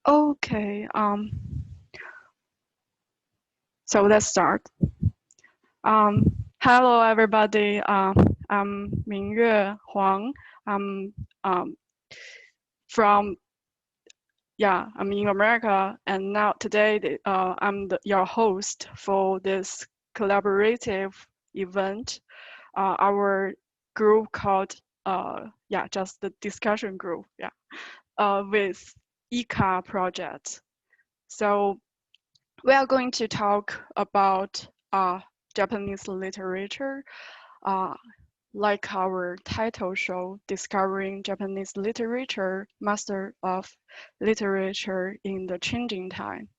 Okay, so let's start. Hello everybody, I'm Mingyue Huang. I'm I'm in America, and now today I'm your host for this collaborative event. Our group called just the discussion group, with Ikuya project. So we are going to talk about Japanese literature, like our title show, Discovering Japanese Literature, Master of Literature in the Changing Times.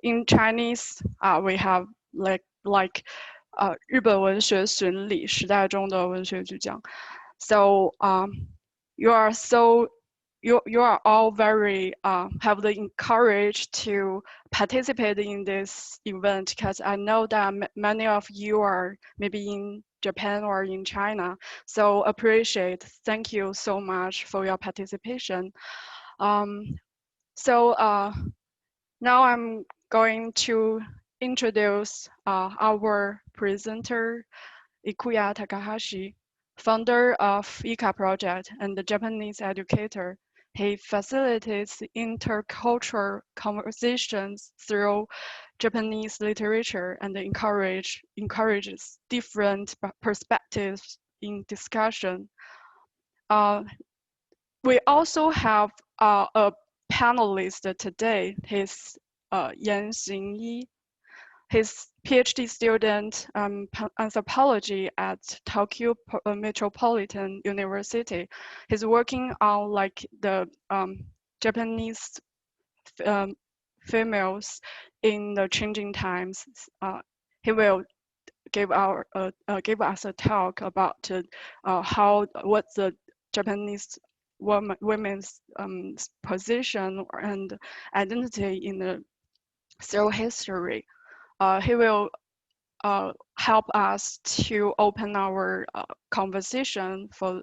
In Chinese, we have like 日本文学巡礼，时代中的文学巨匠. So you are all very have the courage to participate in this event, because I know that many of you are maybe in Japan or in China. So thank you so much for your participation. Now I'm going to introduce our presenter, Ikuya Takahashi, founder of Ikuya Project and the Japanese educator. He facilitates intercultural conversations through Japanese literature and encourages different perspectives in discussion. We also have a panelist today. He's Xingyi. He's PhD student anthropology at Tokyo Metropolitan University. He's working on the Japanese females in the changing times. He will give us a talk about what's the Japanese women's position and identity in the through history. He will help us to open our conversation for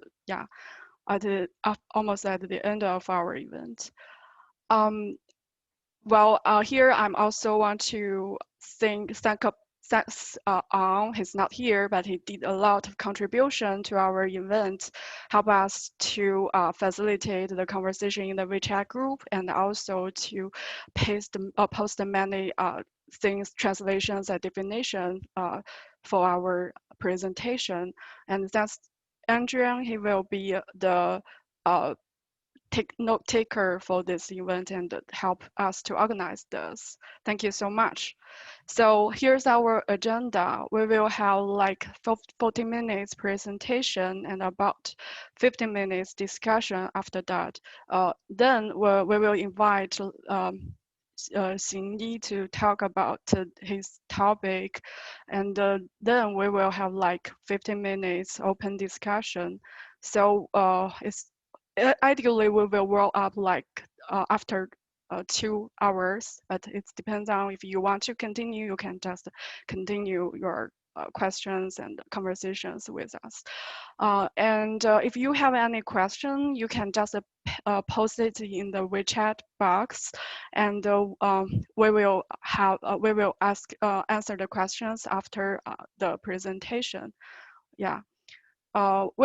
almost at the end of our event. Here I'm also want to thank he's not here, but he did a lot of contribution to our event, help us to facilitate the conversation in the WeChat group, and also to post many things, translations and definition for our presentation. And that's Andrew. He will be the note taker for this event and help us to organize this. Thank you so much. So here's our agenda. We will have 40 minutes presentation and about 15 minutes discussion after that. Then we will invite Xingyi to talk about his topic, and then we will have 15 minutes open discussion. So ideally we will roll up after 2 hours, but it depends on if you want to continue, you can just continue your questions and conversations with us. If you have any question, you can just post it in the WeChat box, and we will answer the questions after the presentation. We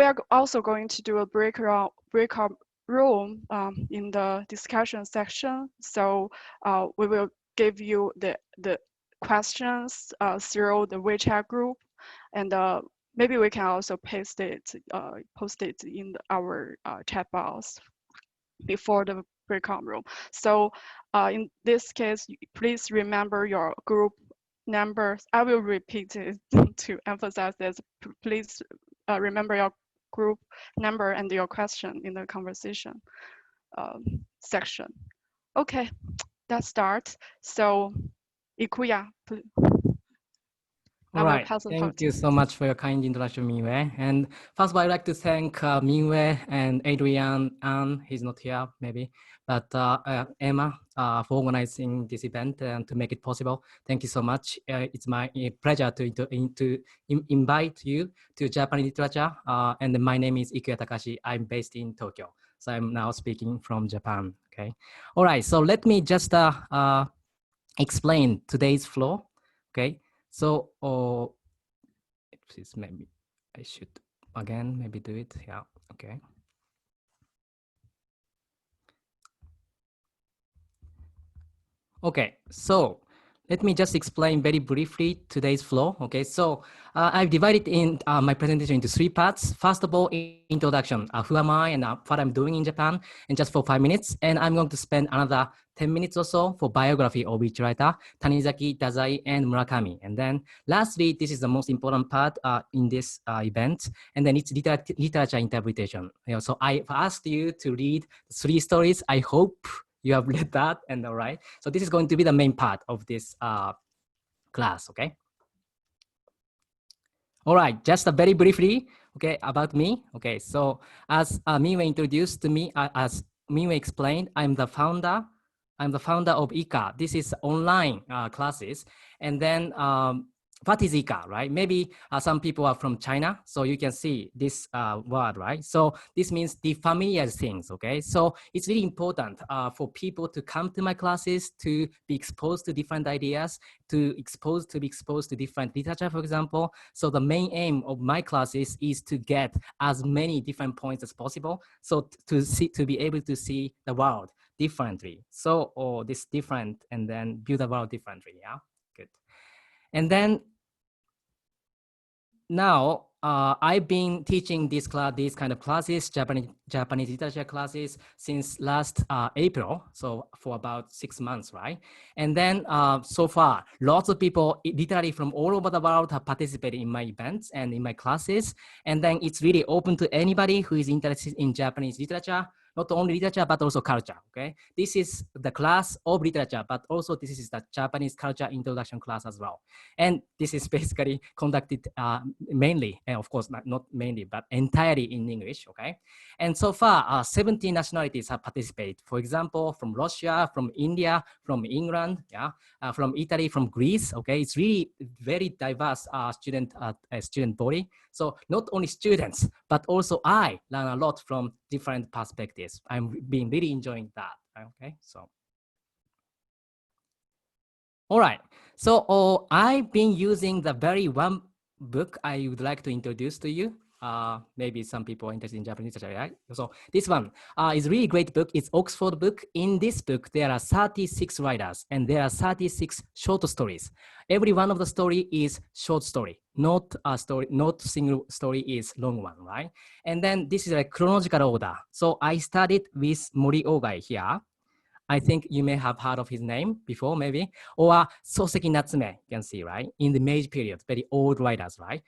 are also going to do a breakout room in the discussion section. So we will give you the questions through the WeChat group, and maybe we can also post it in our chat box before the breakout room. So in this case, please remember your group numbers. I will repeat it to emphasize this. Please remember your group number and your question in the conversation section. Okay, let's start. So Ikuya, please. I will right. pass the Thank part. you so much for your kind introduction, Mingyue. And first of all, I'd like to thank Mingyue and Adrian, and he's not here, maybe, but Emma for organizing this event and to make it possible. Thank you so much. It's my pleasure to invite you to Japanese literature. And my name is Ikuya Takahashi. I'm based in Tokyo. So I'm now speaking from Japan, okay? All right, so let me just explain today's flow, okay? So, please, maybe I should again maybe do it. Yeah, okay. Okay, so let me just explain very briefly today's flow. Okay, so I've divided in my presentation into 3 parts. First of all, introduction, who am I and what I'm doing in Japan, and just for 5 minutes. And I'm going to spend another 10 minutes or so for biography of each writer, Tanizaki, Dazai, and Murakami. And then lastly, this is the most important part in this event, and then it's literature interpretation. You know, so I've asked you to read 3 stories. I hope you have read that, and all right. So this is going to be the main part of this class, okay? All right, just very briefly, okay, about me. Okay, so as Mingyue introduced to me, as Mingyue explained, I'm the founder of IKA. This is online classes. And then what is IKA, right? Maybe some people are from China, so you can see this word, right? So this means the familiar things, okay? So it's really important for people to come to my classes to be exposed to different ideas, to be exposed to different literature, for example. So the main aim of my classes is to get as many different points as possible. So to be able to see the world differently. So this different and then view the world differently, yeah? Good. And then now I've been teaching these kind of classes, Japanese literature classes, since last April, so for about 6 months, right? And then so far, lots of people literally from all over the world have participated in my events and in my classes. And then it's really open to anybody who is interested in Japanese literature, not only literature, but also culture, okay? This is the class of literature, but also this is the Japanese culture introduction class as well. And this is basically conducted mainly, and of course, not mainly, but entirely in English, okay? And so far, 17 nationalities have participated. For example, from Russia, from India, from England, yeah, from Italy, from Greece, okay? It's really very diverse student body. So not only students, but also I learn a lot from different perspectives. I'm been really enjoying that, okay? So. All right, so I've been using the very one book I would like to introduce to you. Maybe some people are interested in Japanese literature, right? So this one is a really great book. It's Oxford book. In this book, there are 36 writers and there are 36 short stories. Every one of the story is short story, not a story, not single story is long one, right? And then this is a chronological order. So I started with Mori Ogai here. I think you may have heard of his name before, maybe, or Soseki Natsume, you can see, right? In the Meiji period, very old writers, right?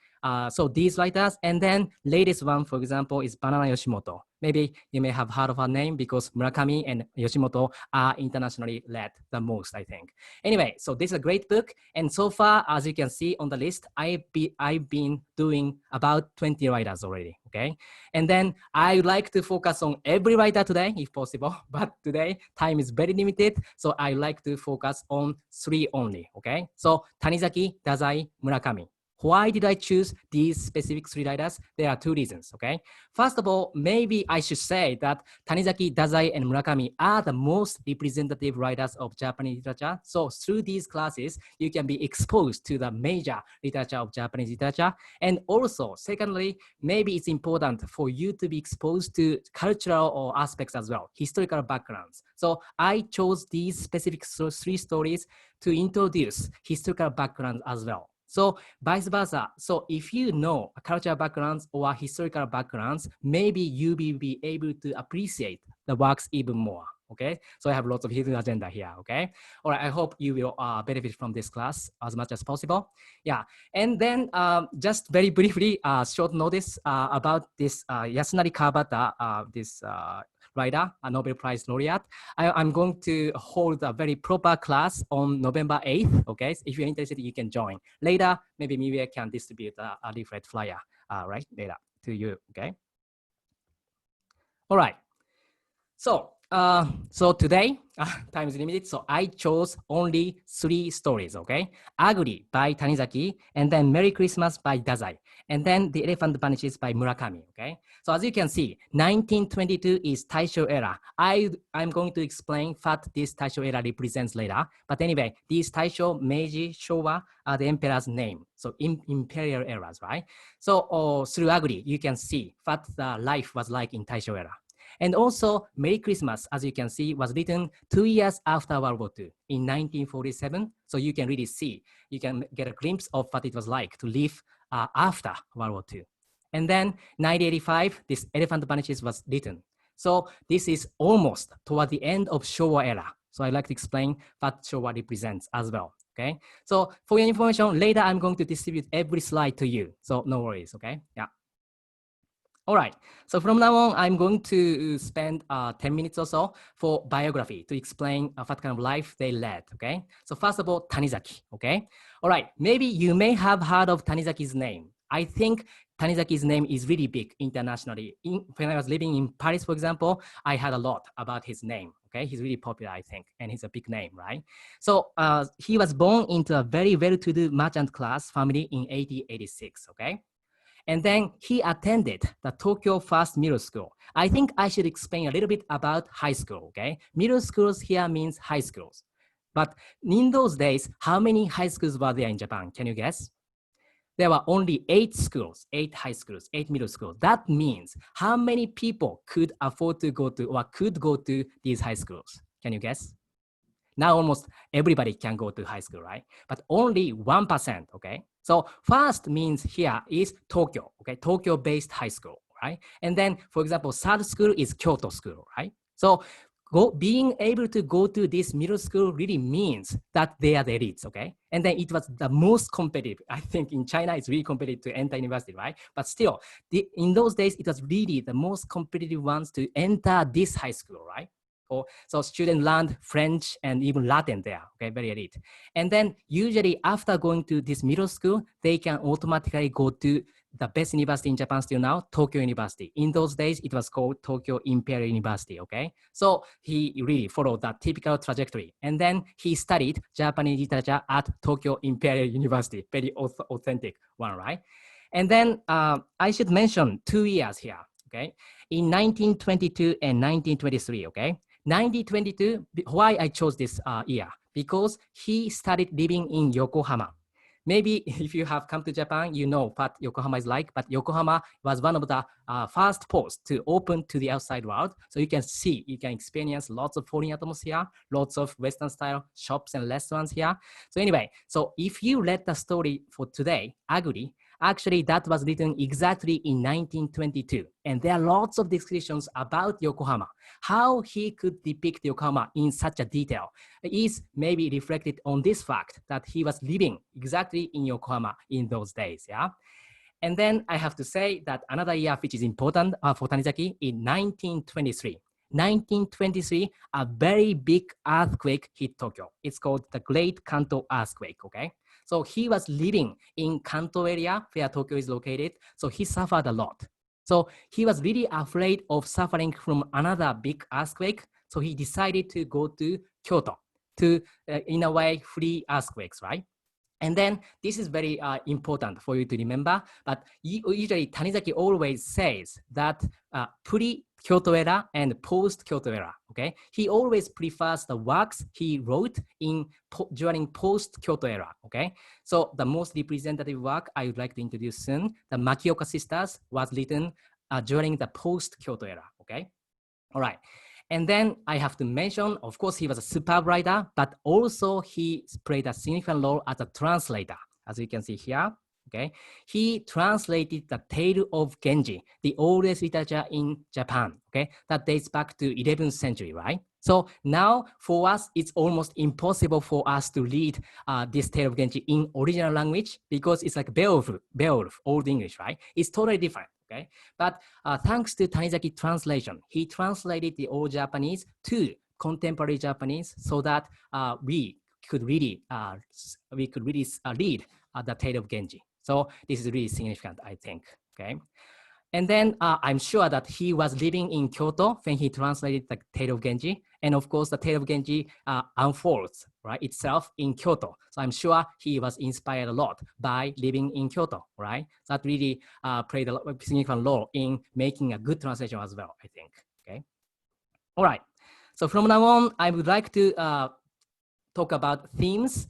So these writers, and then latest one, for example, is Banana Yoshimoto. Maybe you may have heard of her name because Murakami and Yoshimoto are internationally read the most, I think. Anyway, so this is a great book. And so far, as you can see on the list, I've been doing about 20 writers already, okay? And then I would like to focus on every writer today, if possible, but today time is very limited. So I like to focus on 3 only, okay? So Tanizaki, Dazai, Murakami. Why did I choose these specific 3 writers? There are 2 reasons, okay? First of all, maybe I should say that Tanizaki, Dazai, and Murakami are the most representative writers of Japanese literature. So through these classes, you can be exposed to the major literature of Japanese literature. And also, secondly, maybe it's important for you to be exposed to cultural or aspects as well, historical backgrounds. So I chose these specific 3 stories to introduce historical backgrounds as well. So vice versa. So if you know cultural backgrounds or historical backgrounds, maybe you will be able to appreciate the works even more. Okay, so I have lots of hidden agenda here. Okay, all right. I hope you will benefit from this class as much as possible. Yeah, and then just very briefly, short notice about this Yasunari Kawabata, this writer, a Nobel Prize laureate. I'm going to hold a very proper class on November 8th, okay? So if you're interested, you can join. Later, maybe Mingyue can distribute a leaflet flyer, right, later to you, okay? All right. So today, time is limited, so I chose only 3 stories, okay? Ugly by Tanizaki, and then Merry Christmas by Dazai, and then The Elephant Vanishes by Murakami, okay? So as you can see, 1922 is Taisho era. I'm going to explain what this Taisho era represents later, but anyway, these Taisho, Meiji, Showa are the emperor's name, so imperial eras, right? So through Ugly, you can see what the life was like in Taisho era. And also, Merry Christmas, as you can see, was written 2 years after World War II in 1947. So you can really see, you can get a glimpse of what it was like to live after World War II. And then 1985, this Elephant Vanishes was written. So this is almost toward the end of Showa era. So I'd like to explain what Showa represents as well, okay? So for your information, later I'm going to distribute every slide to you. So no worries, okay? Yeah. All right, so from now on, I'm going to spend 10 minutes or so for biography to explain what kind of life they led, okay? So first of all, Tanizaki, okay? All right, maybe you may have heard of Tanizaki's name. I think Tanizaki's name is really big internationally. When I was living in Paris, for example, I heard a lot about his name, okay? He's really popular, I think, and he's a big name, right? So he was born into a very well-to-do merchant class family in 1886, okay? And then he attended the Tokyo First Middle School. I think I should explain a little bit about high school, okay? Middle schools here means high schools. But in those days, how many high schools were there in Japan? Can you guess? There were only 8 schools, 8 high schools, 8 middle schools. That means how many people could afford to go to or could go to these high schools? Can you guess? Now almost everybody can go to high school, right? But only 1%, okay? So first means here is Tokyo, okay? Tokyo-based high school, right? And then, for example, third school is Kyoto school, right? So being able to go to this middle school really means that they are the elites, okay? And then it was the most competitive. I think in China, it's really competitive to enter university, right? But still, in those days, it was really the most competitive ones to enter this high school, right? So students learned French and even Latin there, okay, very elite. And then usually after going to this middle school, they can automatically go to the best university in Japan still now, Tokyo University. In those days, it was called Tokyo Imperial University, okay? So he really followed that typical trajectory. And then he studied Japanese literature at Tokyo Imperial University, very authentic one, right? And then I should mention 2 years here, okay? In 1922 and 1923, okay? 1922, why I chose this year? Because he started living in Yokohama. Maybe if you have come to Japan, you know what Yokohama is like, but Yokohama was one of the first ports to open to the outside world. So you can see, you can experience lots of foreign atmosphere, lots of Western style shops and restaurants here. So anyway, so if you read the story for today, Aguri, actually, that was written exactly in 1922. And there are lots of descriptions about Yokohama. How he could depict Yokohama in such a detail is maybe reflected on this fact that he was living exactly in Yokohama in those days, yeah? And then I have to say that another year which is important for Tanizaki in 1923. 1923, a very big earthquake hit Tokyo. It's called the Great Kanto Earthquake, okay? So he was living in Kanto area where Tokyo is located. So he suffered a lot. So he was really afraid of suffering from another big earthquake. So he decided to go to Kyoto to, in a way, flee earthquakes, right? And then this is very important for you to remember, but usually Tanizaki always says that pre-Kyoto era and post-Kyoto era, okay? He always prefers the works he wrote during post-Kyoto era, okay? So the most representative work I would like to introduce soon, the Makioka Sisters, was written during the post-Kyoto era, okay? All right. And then I have to mention, of course, he was a superb writer, but also he played a significant role as a translator, as you can see here, okay? He translated the Tale of Genji, the oldest literature in Japan, okay? That dates back to 11th century, right? So now for us, it's almost impossible for us to read this tale of Genji in original language because it's like Beowulf, Old English, right? It's totally different, okay? But thanks to Tanizaki translation, he translated the old Japanese to contemporary Japanese so that we could really read the tale of Genji. So this is really significant, I think, okay? And then I'm sure that he was living in Kyoto when he translated the tale of Genji. And of course, the tale of Genji unfolds, right, itself in Kyoto. So I'm sure he was inspired a lot by living in Kyoto, right? That really played a significant role in making a good translation as well, I think, okay? All right, so from now on, I would like to talk about themes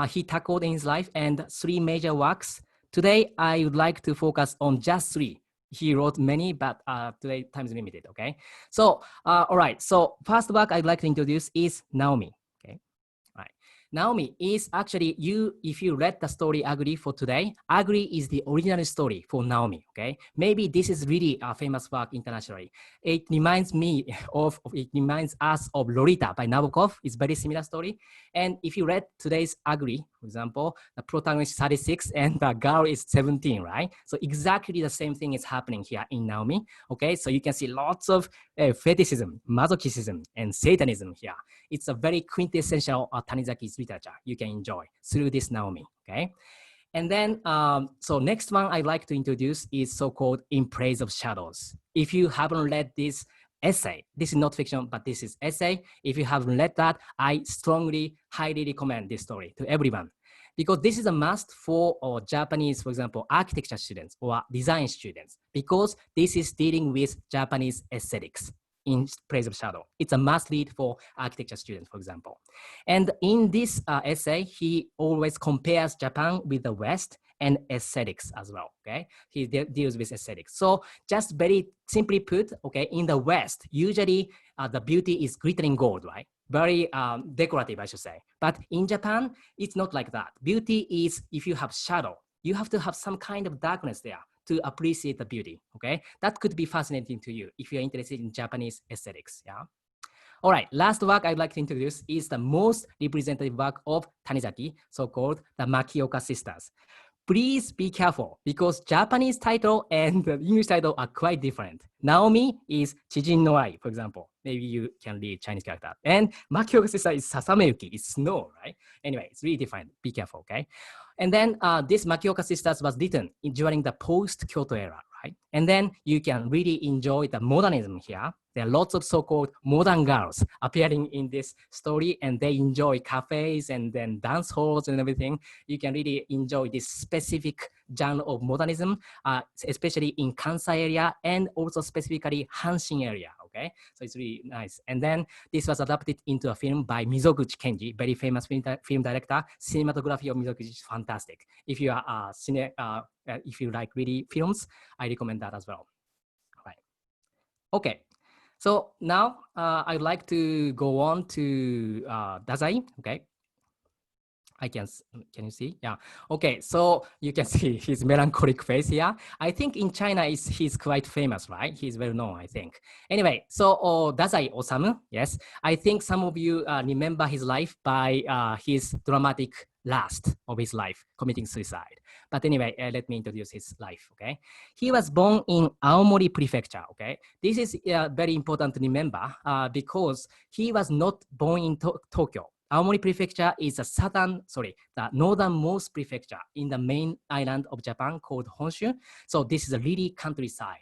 he tackled in his life and 3 major works. Today, I would like to focus on just 3. He wrote many, but today time is limited, okay? So, all right, so first work I'd like to introduce is Naomi, okay? All right. Naomi is actually, if you read the story Aguri for today, Aguri is the original story for Naomi, okay? Maybe this is really a famous work internationally. It reminds us of Lolita by Nabokov. It's a very similar story. And if you read today's Aguri, for example, the protagonist is 36 and the girl is 17, right? So exactly the same thing is happening here in Naomi, okay? So you can see lots of fetishism, masochism, and Satanism here. It's a very quintessential Tanizaki's literature you can enjoy through this Naomi, okay? And then, so next one I'd like to introduce is so-called In Praise of Shadows. If you haven't read this essay, this is not fiction, but this is essay. If you haven't read that, I strongly, highly recommend this story to everyone because this is a must for Japanese, for example, architecture students or design students, because this is dealing with Japanese aesthetics. In Praise of Shadow. It's a must read for architecture students, for example. And in this essay, he always compares Japan with the West and aesthetics as well, okay? He deals with aesthetics. So just very simply put, okay, in the West, usually the beauty is glittering gold, right? Very decorative, I should say. But in Japan, it's not like that. Beauty is, if you have shadow, you have to have some kind of darkness there to appreciate the beauty, okay? That could be fascinating to you if you're interested in Japanese aesthetics, yeah? All right, last work I'd like to introduce is the most representative work of Tanizaki, so-called the Makioka Sisters. Please be careful because Japanese title and the English title are quite different. Naomi is Chijin no Ai, for example. Maybe you can read Chinese character. And Makioka Sister is Sasameyuki, it's snow, right? Anyway, it's really different. Be careful, okay? And then this Makioka Sisters was written during the post-Kyoto era, right? And then you can really enjoy the modernism here. There are lots of so-called modern girls appearing in this story, and they enjoy cafes and then dance halls and everything. You can really enjoy this specific genre of modernism, especially in Kansai area and also specifically Hanshin area, okay? So it's really nice. And then this was adapted into a film by Mizoguchi Kenji, very famous film director. Cinematography of Mizoguchi is fantastic. If you are if you like really films, I recommend that as well. All right. Okay. So now I'd like to go on to Dazai, okay? Can you see? Yeah. Okay, so you can see his melancholic face here. I think in China he's quite famous, right? He's well known, I think. Anyway, so Dazai Osamu, yes. I think some of you remember his life by his dramatic last of his life, committing suicide. But anyway, let me introduce his life, okay? He was born in Aomori Prefecture, okay? This is very important to remember because he was not born in Tokyo. Aomori Prefecture is the northernmost prefecture in the main island of Japan called Honshu. So this is a really countryside.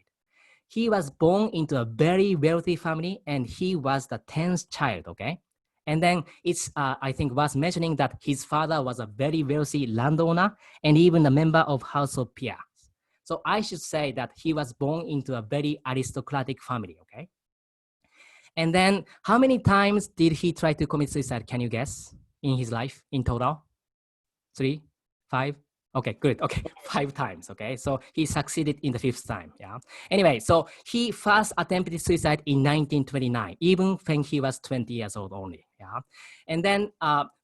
He was born into a very wealthy family and he was the 10th child, okay? And then it's, I think, worth mentioning that his father was a very wealthy landowner and even a member of House of Peers. So I should say that he was born into a very aristocratic family, okay? And then how many times did he try to commit suicide? Can you guess in his life in total? 3, 5? Okay, good. Okay, 5 times. Okay, so he succeeded in the 5th time. Yeah. Anyway, so he first attempted suicide in 1929, even when he was 20 years old only. Yeah. And then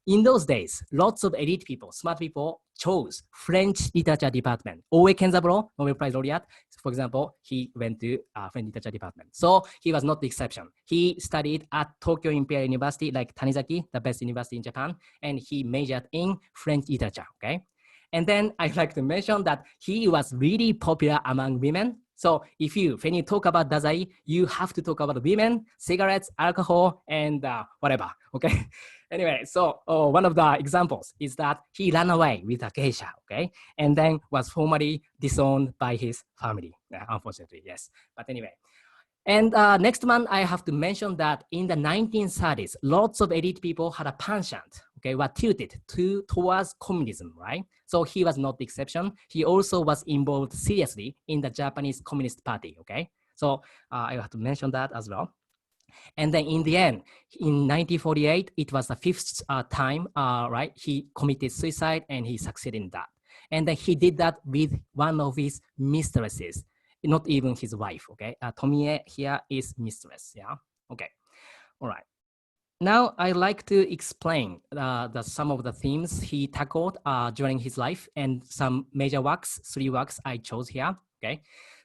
in those days, lots of elite people, smart people chose French literature department. Oe Kenzaburo, Nobel Prize laureate, for example, he went to French literature department. So he was not the exception. He studied at Tokyo Imperial University, like Tanizaki, the best university in Japan, and he majored in French literature, okay? And then I'd like to mention that he was really popular among women. So when you talk about Dazai, you have to talk about women, cigarettes, alcohol, and whatever, okay? Anyway, so one of the examples is that he ran away with a geisha, okay? And then was formally disowned by his family, unfortunately, yes. But anyway. And next one, I have to mention that in the 1930s, lots of elite people had a penchant, okay, were tilted towards communism, right? So he was not the exception. He also was involved seriously in the Japanese Communist Party, okay? So I have to mention that as well. And then in the end, in 1948, it was the fifth time, right? He committed suicide and he succeeded in that. And then he did that with one of his mistresses, not even his wife, okay? Tomie here is mistress, yeah? Okay, all right. Now I'd like to explain some of the themes he tackled during his life and some major works, 3 works I chose here, okay?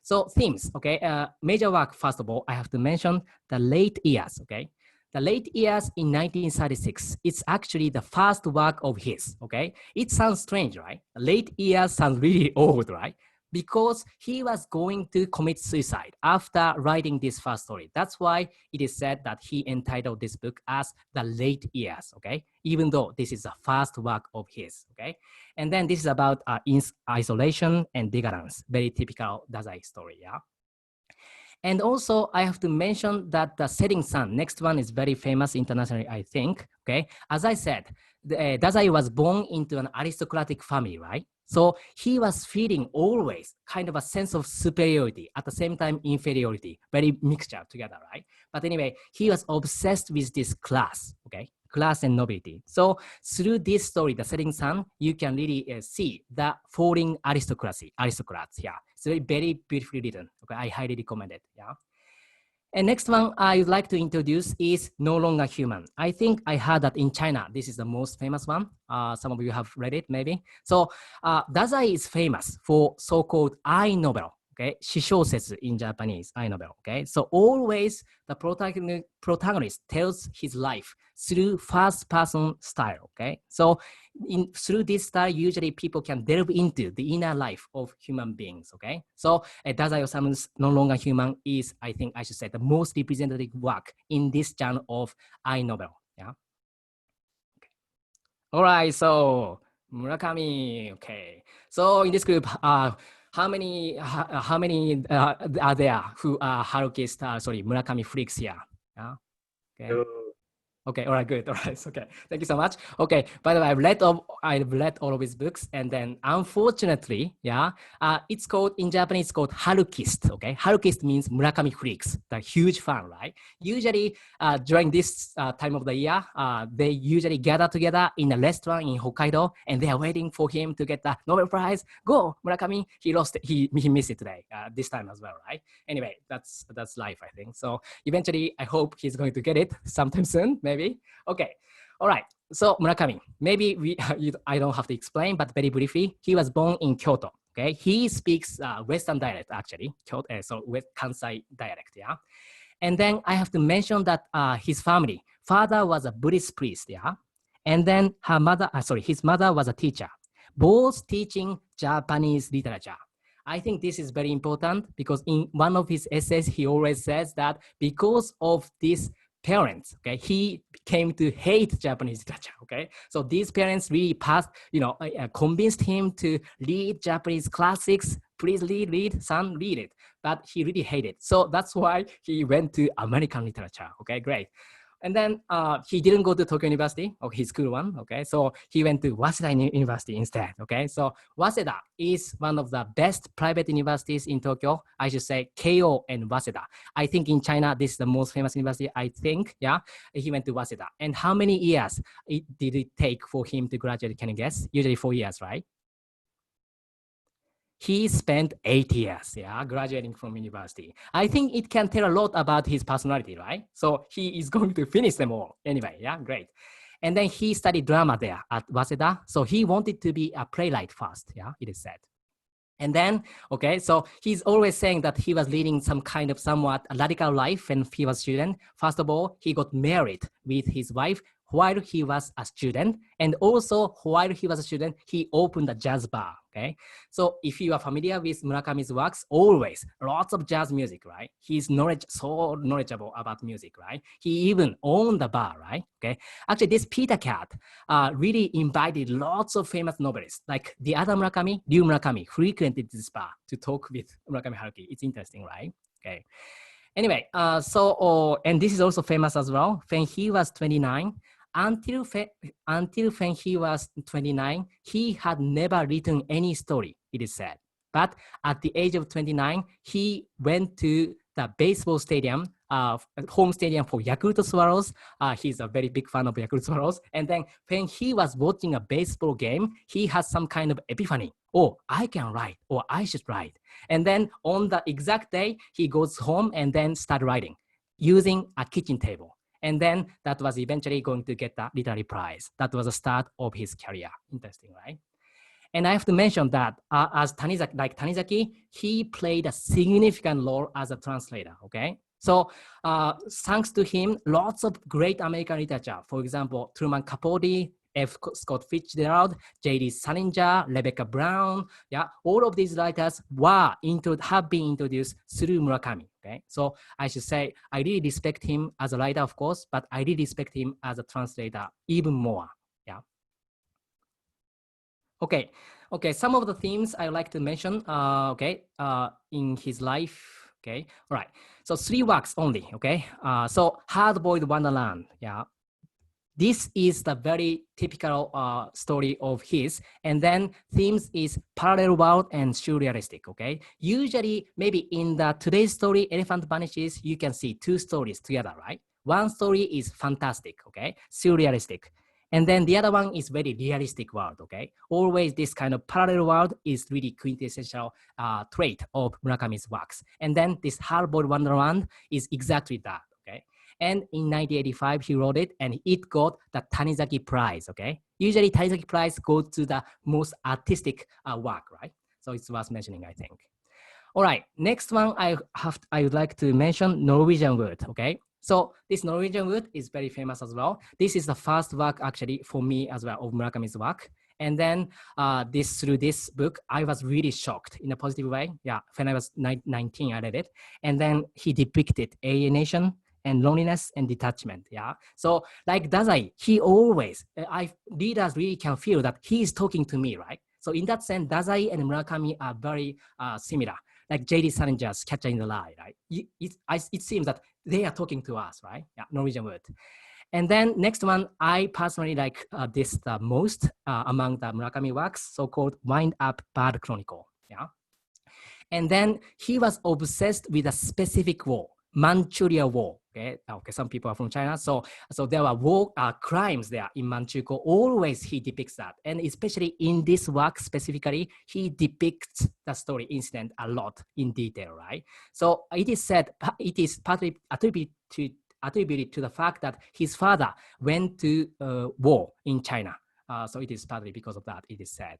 So themes, okay? Major work, first of all, I have to mention the late years, okay? The late years in 1936, it's actually the first work of his, okay? It sounds strange, right? Late years sounds really old, right? Because he was going to commit suicide after writing this first story. That's why it is said that he entitled this book as The Late Years, okay? Even though this is the first work of his, okay? And then this is about isolation and vigilance, very typical Dazai story, yeah? And also I have to mention that the Setting Sun, next one is very famous internationally, I think, okay? As I said, Dazai was born into an aristocratic family, right? So he was feeling always kind of a sense of superiority, at the same time inferiority, very mixture together, right? But anyway, he was obsessed with this class, okay? Class and nobility. So through this story, The Setting Sun, you can really see the falling aristocrats here. It's very beautifully written, okay? I highly recommend it, yeah? And next one I would like to introduce is No Longer Human. I think I heard that in China, this is the most famous one. Some of you have read it, maybe. So Dazai is famous for so-called I novel, okay? Shishousetsu in Japanese, I novel, okay? So always the protagonist tells his life through first-person style, okay? So through this style, usually people can delve into the inner life of human beings, okay? So Dazai Osamu's No Longer Human is, I think I should say, the most representative work in this genre of I novel, yeah? Okay. All right, so Murakami, okay. So in this group, how many are there who are Murakami freaks here? Yeah. Okay. Okay, all right, good, all right, okay, thank you so much. Okay, by the way, I've read all of his books, and then unfortunately, yeah, it's called, in Japanese, it's called Harukist, okay? Harukist means Murakami freaks, the huge fan, right? Usually, during this time of the year, they usually gather together in a restaurant in Hokkaido, and they are waiting for him to get the Nobel Prize. Go, Murakami, he lost it, he missed it today, this time as well, right? Anyway, that's life, I think. So eventually, I hope he's going to get it sometime soon, maybe. Okay, all right. So Murakami, maybe I don't have to explain, but very briefly, he was born in Kyoto. Okay, he speaks Western dialect actually, so with Kansai dialect, yeah. And then I have to mention that his father was a Buddhist priest, yeah, and then his mother was a teacher, both teaching Japanese literature. I think this is very important because in one of his essays, he always says that because of this parents, okay, he came to hate Japanese literature, okay? So these parents really convinced him to read Japanese classics. Please read, son, read it. But he really hated it. So that's why he went to American literature, okay, great. And then he didn't go to Tokyo University, or his school one, okay? So he went to Waseda University instead, okay? So Waseda is one of the best private universities in Tokyo. I should say Keio and Waseda. I think in China, this is the most famous university, I think, yeah? He went to Waseda. And how many years did it take for him to graduate, can you guess? Usually 4 years, right? he spent 8 years, graduating from university. I think it can tell a lot about his personality, right? So he is going to finish them all. Anyway, great. And then he studied drama there at Waseda. So he wanted to be a playwright first, it is said. And then, so he's always saying that he was leading some kind of somewhat radical life when he was a student. First of all, he got married with his wife while he was a student. And also while he was a student, he opened a jazz bar, So if you are familiar with Murakami's works, always lots of jazz music, right? He's so knowledgeable about music, right? He even owned the bar, right? Actually, this Peter Cat really invited lots of famous novelists, like the other Murakami, Ryu Murakami, frequented this bar to talk with Murakami Haruki. It's interesting, right? Anyway, and this is also famous as well. When he was 29, until when he was 29, he had never written any story, it is said. But at the age of 29, he went to the baseball stadium, home stadium for Yakult Swallows. He's a very big fan of Yakult Swallows. And then when he was watching a baseball game, he has some kind of epiphany. Oh, I can write, or I should write. And then on the exact day, he goes home and then start writing using a kitchen table. And then that was eventually going to get the literary prize. That was the start of his career. Interesting, right? And I have to mention that as Tanizaki, he played a significant role as a translator, So thanks to him, lots of great American literature, for example, Truman Capote, F. Scott Fitzgerald, J.D. Salinger, Rebecca Brown, all of these writers have been introduced through Murakami, So I should say, I really respect him as a writer, of course, but I really respect him as a translator even more, some of the themes I like to mention, in his life, all right. So 3 works only, so Hard-Boiled Wonderland, This is the very typical story of his. And then themes is parallel world and surrealistic, Usually, maybe in the today's story, Elephant Vanishes, you can see 2 stories together, right? One story is fantastic, surrealistic. And then the other one is very realistic world, Always this kind of parallel world is really quintessential trait of Murakami's works. And then this Hard-Boiled Wonderland is exactly that, And in 1985, he wrote it, and it got the Tanizaki Prize, Usually, Tanizaki Prize goes to the most artistic work, right? So it's worth mentioning, I think. All right, next one I would like to mention Norwegian Wood, So this Norwegian Wood is very famous as well. This is the first work, actually, for me as well, of Murakami's work. And then through this book, I was really shocked in a positive way. When I was 19, I read it. And then he depicted alienation, and loneliness and detachment, So like Dazai, he always, readers really can feel that he is talking to me, right? So in that sense, Dazai and Murakami are very similar, like J.D. Salinger's Catcher in the Rye, right? It seems that they are talking to us, right? Norwegian Wood. And then next one, I personally like this the most among the Murakami works, so-called Wind Up Bird Chronicle, And then he was obsessed with a specific war, Manchuria War. Some people are from China, so there were war crimes there in Manchukuo. Always he depicts that, and especially in this work specifically, he depicts the story incident a lot in detail, right? So it is said it is partly attributed to the fact that his father went to war in China. So it is partly because of that. It is said,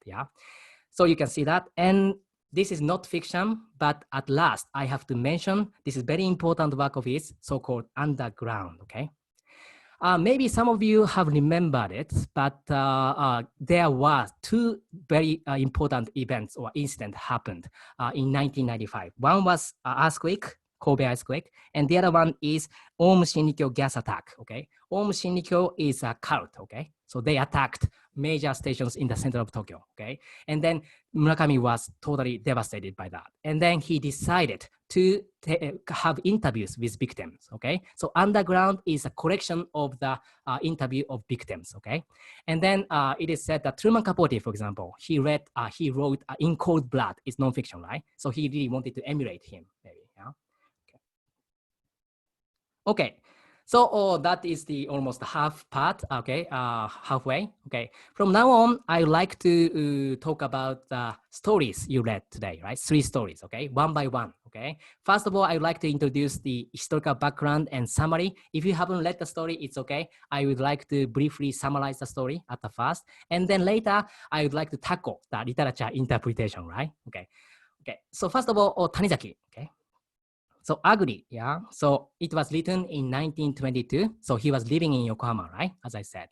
So you can see that, and this is not fiction, but at last I have to mention this is very important work of his, so-called Underground, Maybe some of you have remembered it, but there were 2 very important events or incidents happened in 1995. One was earthquake, Kobe earthquake, and the other one is Aum Shinrikyo gas attack, Aum Shinrikyo is a cult, So they attacked major stations in the center of Tokyo, And then Murakami was totally devastated by that. And then he decided to have interviews with victims, So Underground is a collection of the interview of victims, And then it is said that Truman Capote, for example, he wrote In Cold Blood, it's nonfiction, right? So he really wanted to emulate him, maybe, Okay. So that is the almost half part, okay, halfway. Okay, from now on, I would like to talk about the stories you read today, right? 3 stories, okay, one by one, okay? First of all, I would like to introduce the historical background and summary. If you haven't read the story, it's okay. I would like to briefly summarize the story at the first. And then later, I would like to tackle the literature interpretation, right? Okay, so first of all, Tanizaki, okay? So Aguri, yeah. So it was written in 1922. So he was living in Yokohama, right? As I said.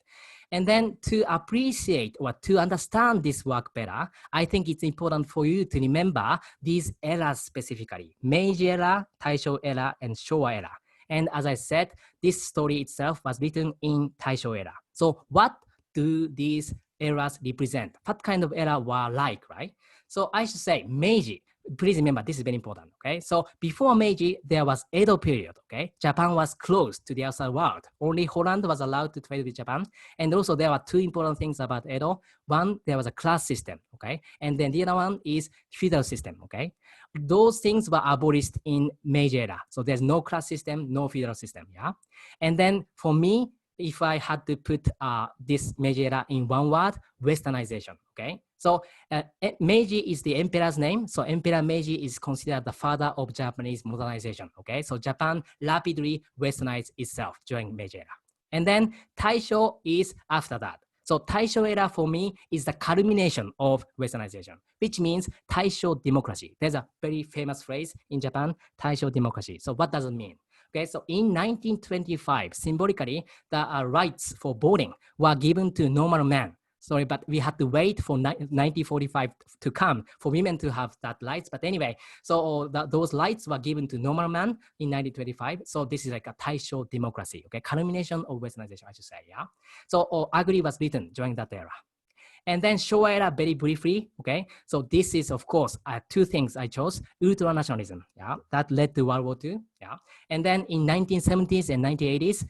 And then to appreciate or to understand this work better, I think it's important for you to remember these eras specifically: Meiji era, Taisho era, and Showa era. And as I said, this story itself was written in Taisho era. So what do these eras represent? What kind of era were like, right? So I should say Meiji. Please remember, this is very important, okay? So before Meiji, there was Edo period, okay? Japan was closed to the outside world. Only Holland was allowed to trade with Japan. And also there were 2 important things about Edo. One, there was a class system, okay? And then the other one is feudal system, okay? Those things were abolished in Meiji era. So there's no class system, no feudal system, yeah? And then for me, if I had to put this Meiji era in one word, westernization, okay? So Meiji is the emperor's name. So Emperor Meiji is considered the father of Japanese modernization, okay? So Japan rapidly westernized itself during Meiji era. And then Taisho is after that. So Taisho era for me is the culmination of westernization, which means Taisho democracy. There's a very famous phrase in Japan, Taisho democracy. So what does it mean? Okay, so in 1925, symbolically, the rights for voting were given to normal men. Sorry, but we had to wait for 1945 to come for women to have that rights. But anyway, so those rights were given to normal men in 1925. So this is like a Taisho democracy, okay? Culmination of westernization, I should say, yeah? So Aguri was written during that era. And then Showa era, very briefly, okay? So this is, of course, 2 things I chose. Ultranationalism, yeah? That led to World War II, yeah? And then in 1970s and 1980s,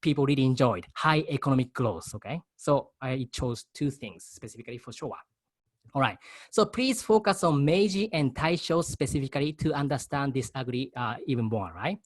people really enjoyed high economic growth, okay? So I chose 2 things specifically for Showa. All right, so please focus on Meiji and Taisho specifically to understand this Aguri even more, right?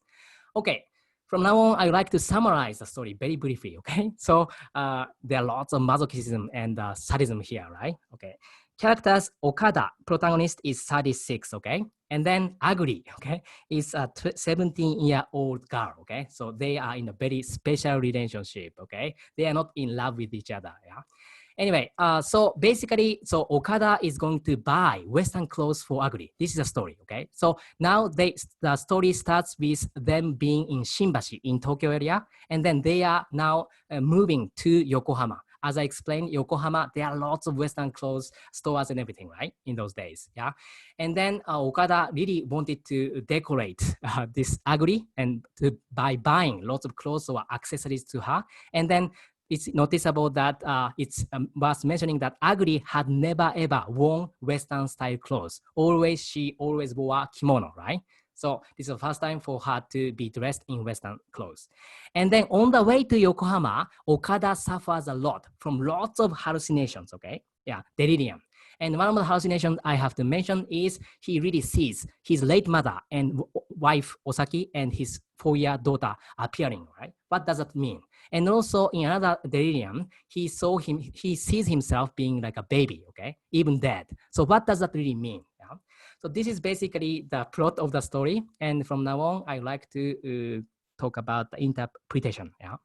Okay, from now on, I would like to summarize the story very briefly, okay? So there are lots of masochism and sadism here, right? Okay, characters, Okada, protagonist is 36, okay? And then Aguri, okay, is a 17-year-old girl, okay? So they are in a very special relationship, okay? They are not in love with each other, yeah? Anyway, so basically, so Okada is going to buy Western clothes for Aguri. This is a story, okay? So now the story starts with them being in Shimbashi in Tokyo area, and then they are now moving to Yokohama. As I explained, Yokohama, there are lots of Western clothes stores and everything, right? In those days, yeah? And then Okada really wanted to decorate this Aguri and by buying lots of clothes or accessories to her. And then it's noticeable that it's worth mentioning that Aguri had never ever worn Western style clothes. She always wore a kimono, right? So this is the first time for her to be dressed in Western clothes. And then on the way to Yokohama, Okada suffers a lot from lots of hallucinations, okay? Yeah, delirium. And one of the hallucinations I have to mention is he really sees his late mother and wife Osaki and his 4-year daughter appearing, right? What does that mean? And also in another delirium, he sees himself being like a baby, okay? Even dead. So what does that really mean? Yeah? So this is basically the plot of the story. And from now on, I like to talk about the interpretation, yeah?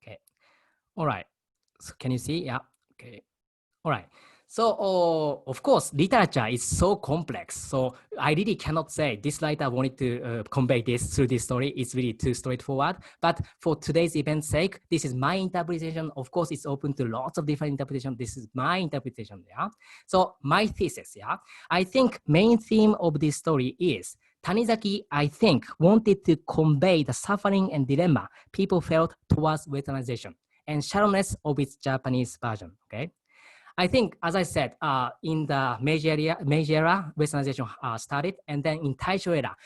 Okay, all right. So can you see? Yeah, okay, all right. So, of course, literature is so complex. So I really cannot say this writer wanted to convey this through this story. It's really too straightforward. But for today's event's sake, this is my interpretation. Of course, it's open to lots of different interpretations. This is my interpretation, yeah? So my thesis, yeah? I think main theme of this story is Tanizaki, I think, wanted to convey the suffering and dilemma people felt towards westernization and shallowness of its Japanese version, okay? I think, as I said, in the Meiji era, westernization started, and then in Taisho era,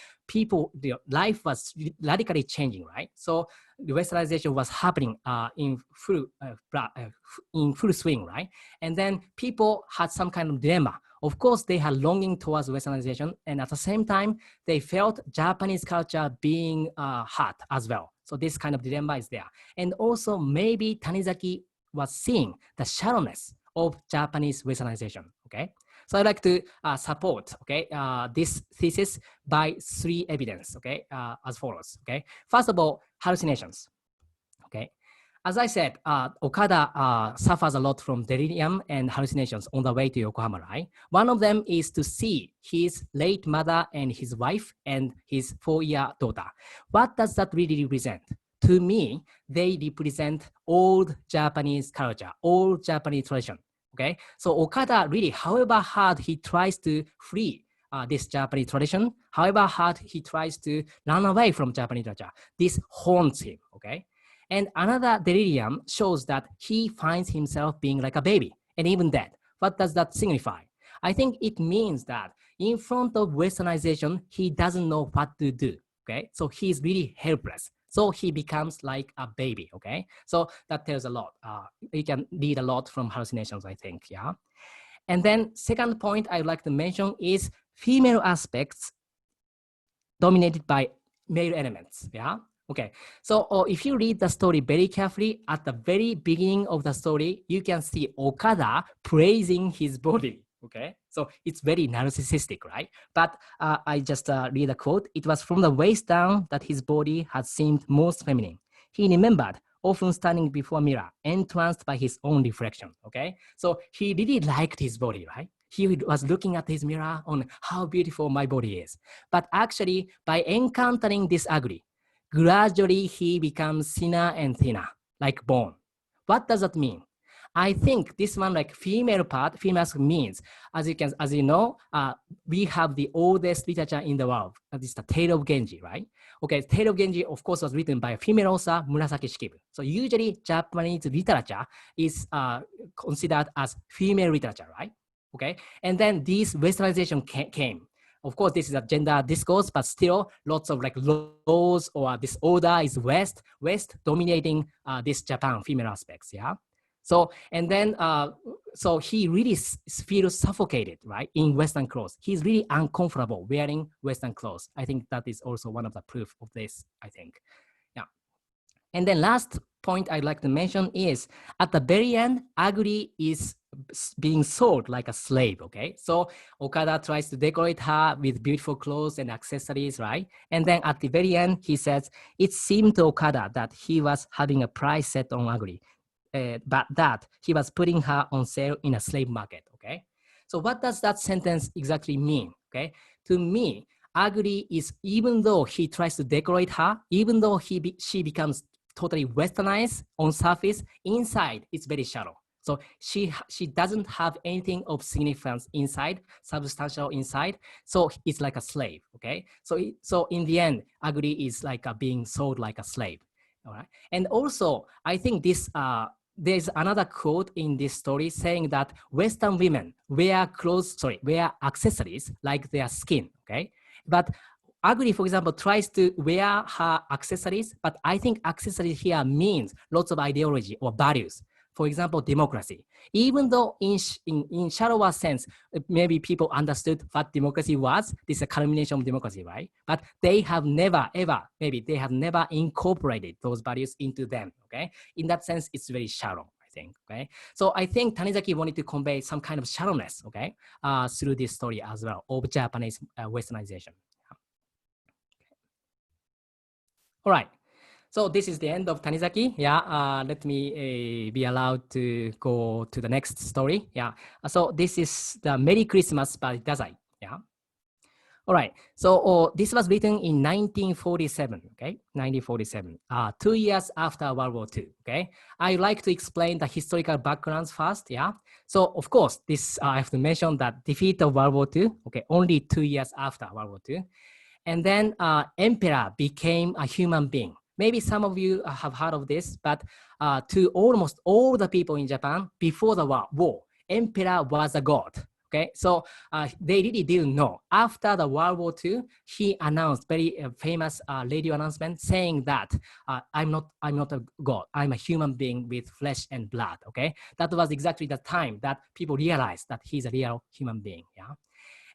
life was radically changing, right? So the westernization was happening in full swing, right? And then people had some kind of dilemma Of course, they had longing towards Westernization, and at the same time, they felt Japanese culture being hot as well. So this kind of dilemma is there. And also maybe Tanizaki was seeing the shallowness of Japanese Westernization, okay? So I'd like to support, okay, this thesis by 3 evidence, okay, as follows, okay? First of all, hallucinations, okay? As I said, Okada suffers a lot from delirium and hallucinations on the way to Yokohama, right? One of them is to see his late mother and his wife and his 4-year daughter. What does that really represent? To me, they represent old Japanese culture, old Japanese tradition, okay? So Okada really, however hard he tries to free this Japanese tradition, however hard he tries to run away from Japanese culture, this haunts him, okay? And another delirium shows that he finds himself being like a baby and even dead. What does that signify? I think it means that in front of Westernization, he doesn't know what to do, okay? So he's really helpless. So he becomes like a baby, okay? So that tells a lot. You can read a lot from hallucinations, I think, yeah? And then second point I'd like to mention is female aspects dominated by male elements, yeah? Okay, so if you read the story very carefully, at the very beginning of the story, you can see Okada praising his body, okay? So it's very narcissistic, right? But I just read a quote. It was from the waist down that his body had seemed most feminine. He remembered often standing before a mirror, entranced by his own reflection, okay? So he really liked his body, right? He was looking at his mirror on how beautiful my body is. But actually, by encountering this ugly, gradually he becomes thinner and thinner, like bone. What does that mean? I think this one, like female means, as you know, we have the oldest literature in the world. This is the Tale of Genji, right? Okay, Tale of Genji, of course, was written by a female author, Murasaki Shikibu. So usually Japanese literature is considered as female literature, right? Okay, and then this Westernization came. Of course, this is a gender discourse, but still lots of like laws or this order is West dominating this Japan female aspects, yeah? So, and then, so he really feels suffocated, right, in Western clothes. He's really uncomfortable wearing Western clothes. I think that is also one of the proof of this, I think, yeah. And then last point I'd like to mention is at the very end, Aguri is being sold like a slave, okay? So Okada tries to decorate her with beautiful clothes and accessories, right? And then at the very end, he says, it seemed to Okada that he was having a price set on Aguri, but that he was putting her on sale in a slave market, okay? So what does that sentence exactly mean, okay? To me, Aguri is, even though he tries to decorate her, even though she becomes totally westernized on surface, inside it's very shallow. So she doesn't have anything of significance inside, substantial inside. So it's like a slave, okay? So in the end, Aguri is like weing sold like a slave, all right? And also, I think this, there's another quote in this story saying that Western women wear accessories like their skin, okay? But Aguri, for example, tries to wear her accessories, but I think accessories here means lots of ideology or values. For example, democracy. Even though in shallower sense, maybe people understood what democracy was, this is a culmination of democracy, right? But they have never, ever, maybe they have never incorporated those values into them, okay? In that sense, it's very shallow, I think, okay? So I think Tanizaki wanted to convey some kind of shallowness, okay? Through this story as well, of Japanese Westernization. All right. So this is the end of Tanizaki. Yeah, let me be allowed to go to the next story. Yeah, so this is the Merry Christmas by Dazai. Yeah. All right. So this was written in 1947. Okay, 1947. 2 years after World War II. Okay. I like to explain the historical backgrounds first. Yeah. So of course, this I have to mention that defeat of World War II. Okay, only 2 years after World War II, and then emperor became a human being. Maybe some of you have heard of this, but to almost all the people in Japan before the war, emperor was a god, Okay, so they really didn't know. After the World War II, he announced very famous radio announcement saying that I'm not a god. I'm a human being with flesh and blood. Okay, that was exactly the time that people realized that he's a real human being. Yeah.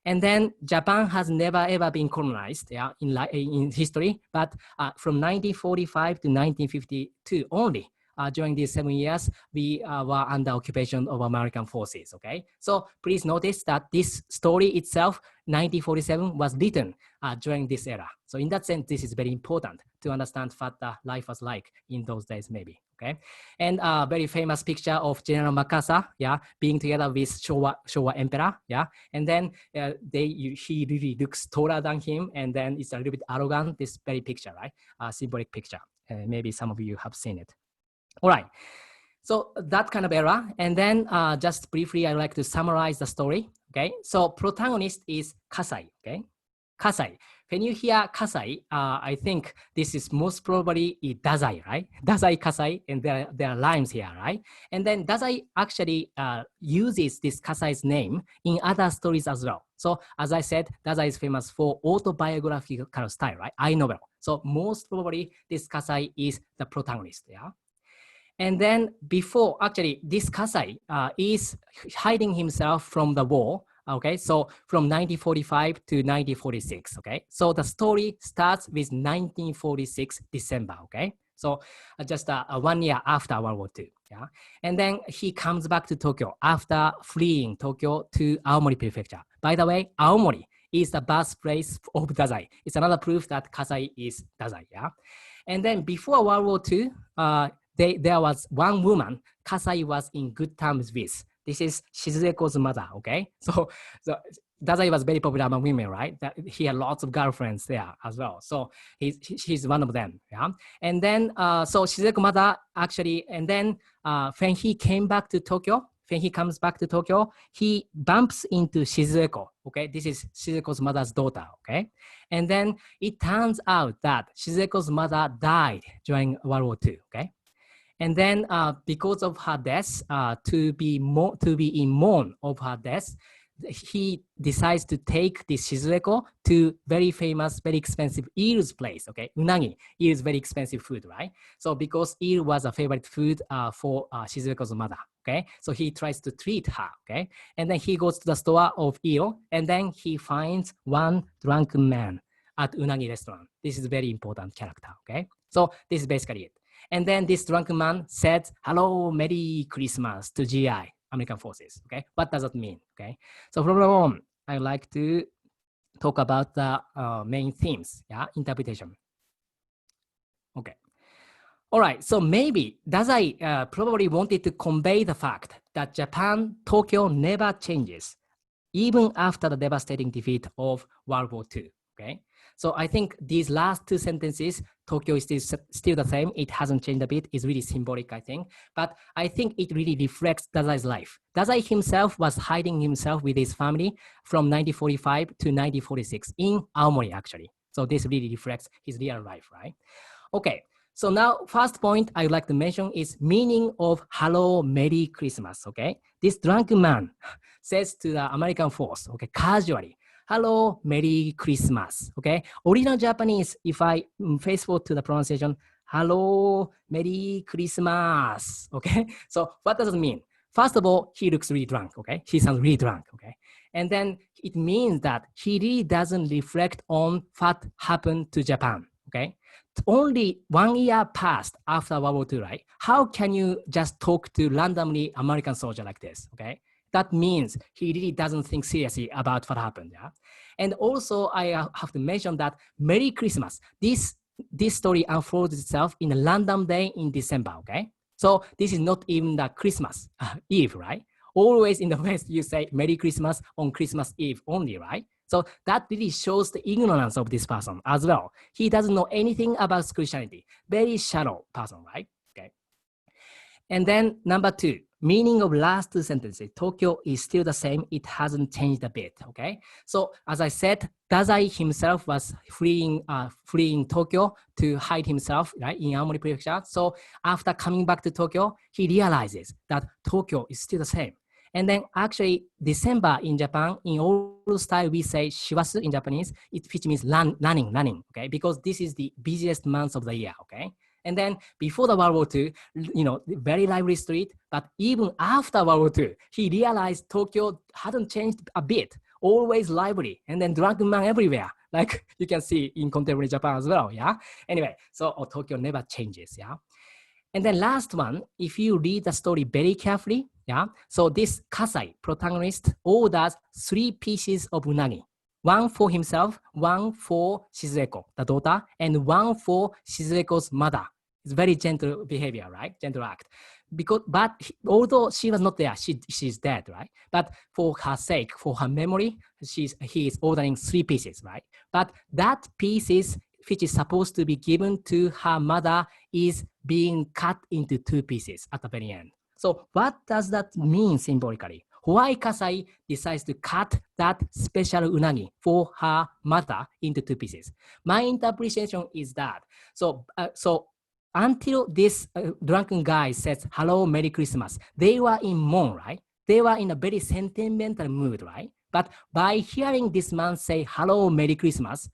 And then Japan has never ever been colonized, yeah, in history, but from 1945 to 1952 only. During these 7 years, we were under occupation of American forces, okay? So please notice that this story itself, 1947, was written during this era. So in that sense, this is very important to understand what life was like in those days, maybe, okay? And a very famous picture of General MacArthur, yeah, being together with Showa Emperor, yeah? And then he really looks taller than him, and then it's a little bit arrogant, this very picture, right? Symbolic picture. Maybe some of you have seen it. All right, so that kind of era. And then just briefly, I'd like to summarize the story, okay? So protagonist is Kasai, okay? Kasai. When you hear Kasai, I think this is most probably Dazai, right? Dazai Kasai, and there are rhymes here, right? And then Dazai actually uses this Kasai's name in other stories as well. So as I said, Dazai is famous for autobiographical style, right? I novel. So most probably this Kasai is the protagonist, yeah? And then before, actually, this Kasai is hiding himself from the war, okay? So from 1945 to 1946, okay? So the story starts with 1946 December, okay? So just 1 year after World War II, yeah? And then he comes back to Tokyo after fleeing Tokyo to Aomori Prefecture. By the way, Aomori is the birthplace of Dazai. It's another proof that Kasai is Dazai, yeah? And then before World War II, there was one woman Kasai was in good terms with. This is Shizueko's mother, okay? So Dazai was very popular among women, right? He had lots of girlfriends there as well. So she's one of them, yeah? And then, so Shizueko's mother actually, and then when he came back to Tokyo, when he comes back to Tokyo, he bumps into Shizueko, okay? This is Shizueko's mother's daughter, okay? And then it turns out that Shizueko's mother died during World War II, okay? And then because of her death, to be in mourn of her death, he decides to take this Shizueko to very famous, very expensive eel's place, okay? Unagi, eel is very expensive food, right? So because eel was a favorite food for Shizueko's mother, okay? So he tries to treat her, okay? And then he goes to the store of eel, and then he finds one drunken man at Unagi restaurant. This is a very important character, okay? So this is basically it. And then this drunken man said, "Hello, Merry Christmas" to GI, American forces, okay? What does that mean, okay? So from now on, I like to talk about the main themes, yeah, interpretation. Okay. All right, so maybe Dazai probably wanted to convey the fact that Japan, Tokyo never changes, even after the devastating defeat of World War II, okay? So I think these last two sentences, Tokyo is still the same, it hasn't changed a bit, is really symbolic, I think. But I think it really reflects Dazai's life. Dazai himself was hiding himself with his family from 1945 to 1946 in Aomori, actually. So this really reflects his real life, right? Okay, so now first point I would like to mention is meaning of "Hello, Merry Christmas," okay? This drunken man says to the American force, okay, casually, "Hello, Merry Christmas," okay? Original Japanese, if I face forward to the pronunciation, "Hello, Merry Christmas," okay? So what does it mean? First of all, he looks really drunk, okay? He sounds really drunk, okay? And then it means that he really doesn't reflect on what happened to Japan, okay? Only 1 year passed after World War II, right? How can you just talk to randomly American soldier like this, okay? That means he really doesn't think seriously about what happened, yeah? And also, I have to mention that Merry Christmas, this story unfolds itself in a random day in December, okay? So this is not even the Christmas Eve, right? Always in the West, you say Merry Christmas on Christmas Eve only, right? So that really shows the ignorance of this person as well. He doesn't know anything about Christianity. Very shallow person, right? Okay. And then number two, meaning of last two sentences. Tokyo is still the same. It hasn't changed a bit, okay? So as I said, Dazai himself was fleeing Tokyo to hide himself, right, in Aomori Prefecture. So after coming back to Tokyo, he realizes that Tokyo is still the same. And then actually December in Japan, in old style, we say shiwasu in Japanese, which means running, okay? Because this is the busiest month of the year, okay? And then before the World War II, very lively street, but even after World War II, he realized Tokyo hadn't changed a bit, always lively, and then drunken man everywhere, like you can see in contemporary Japan as well, yeah? Anyway, so Tokyo never changes, yeah? And then last one, if you read the story very carefully, yeah, so this Kasai protagonist orders 3 pieces of unagi. One for himself, one for Shizueko, the daughter, and one for Shizueko's mother. It's very gentle behavior, right? Gentle act. But although she was not there, she's dead, right? But for her sake, for her memory, he is ordering 3 pieces, right? But that pieces which is supposed to be given to her mother is being cut into 2 pieces at the very end. So what does that mean symbolically? Why Kasai decides to cut that special unagi for her mother into 2 pieces? My interpretation is that, so until this drunken guy says, hello, Merry Christmas, they were in mourn, right? They were in a very sentimental mood, right? But by hearing this man say, hello, Merry Christmas,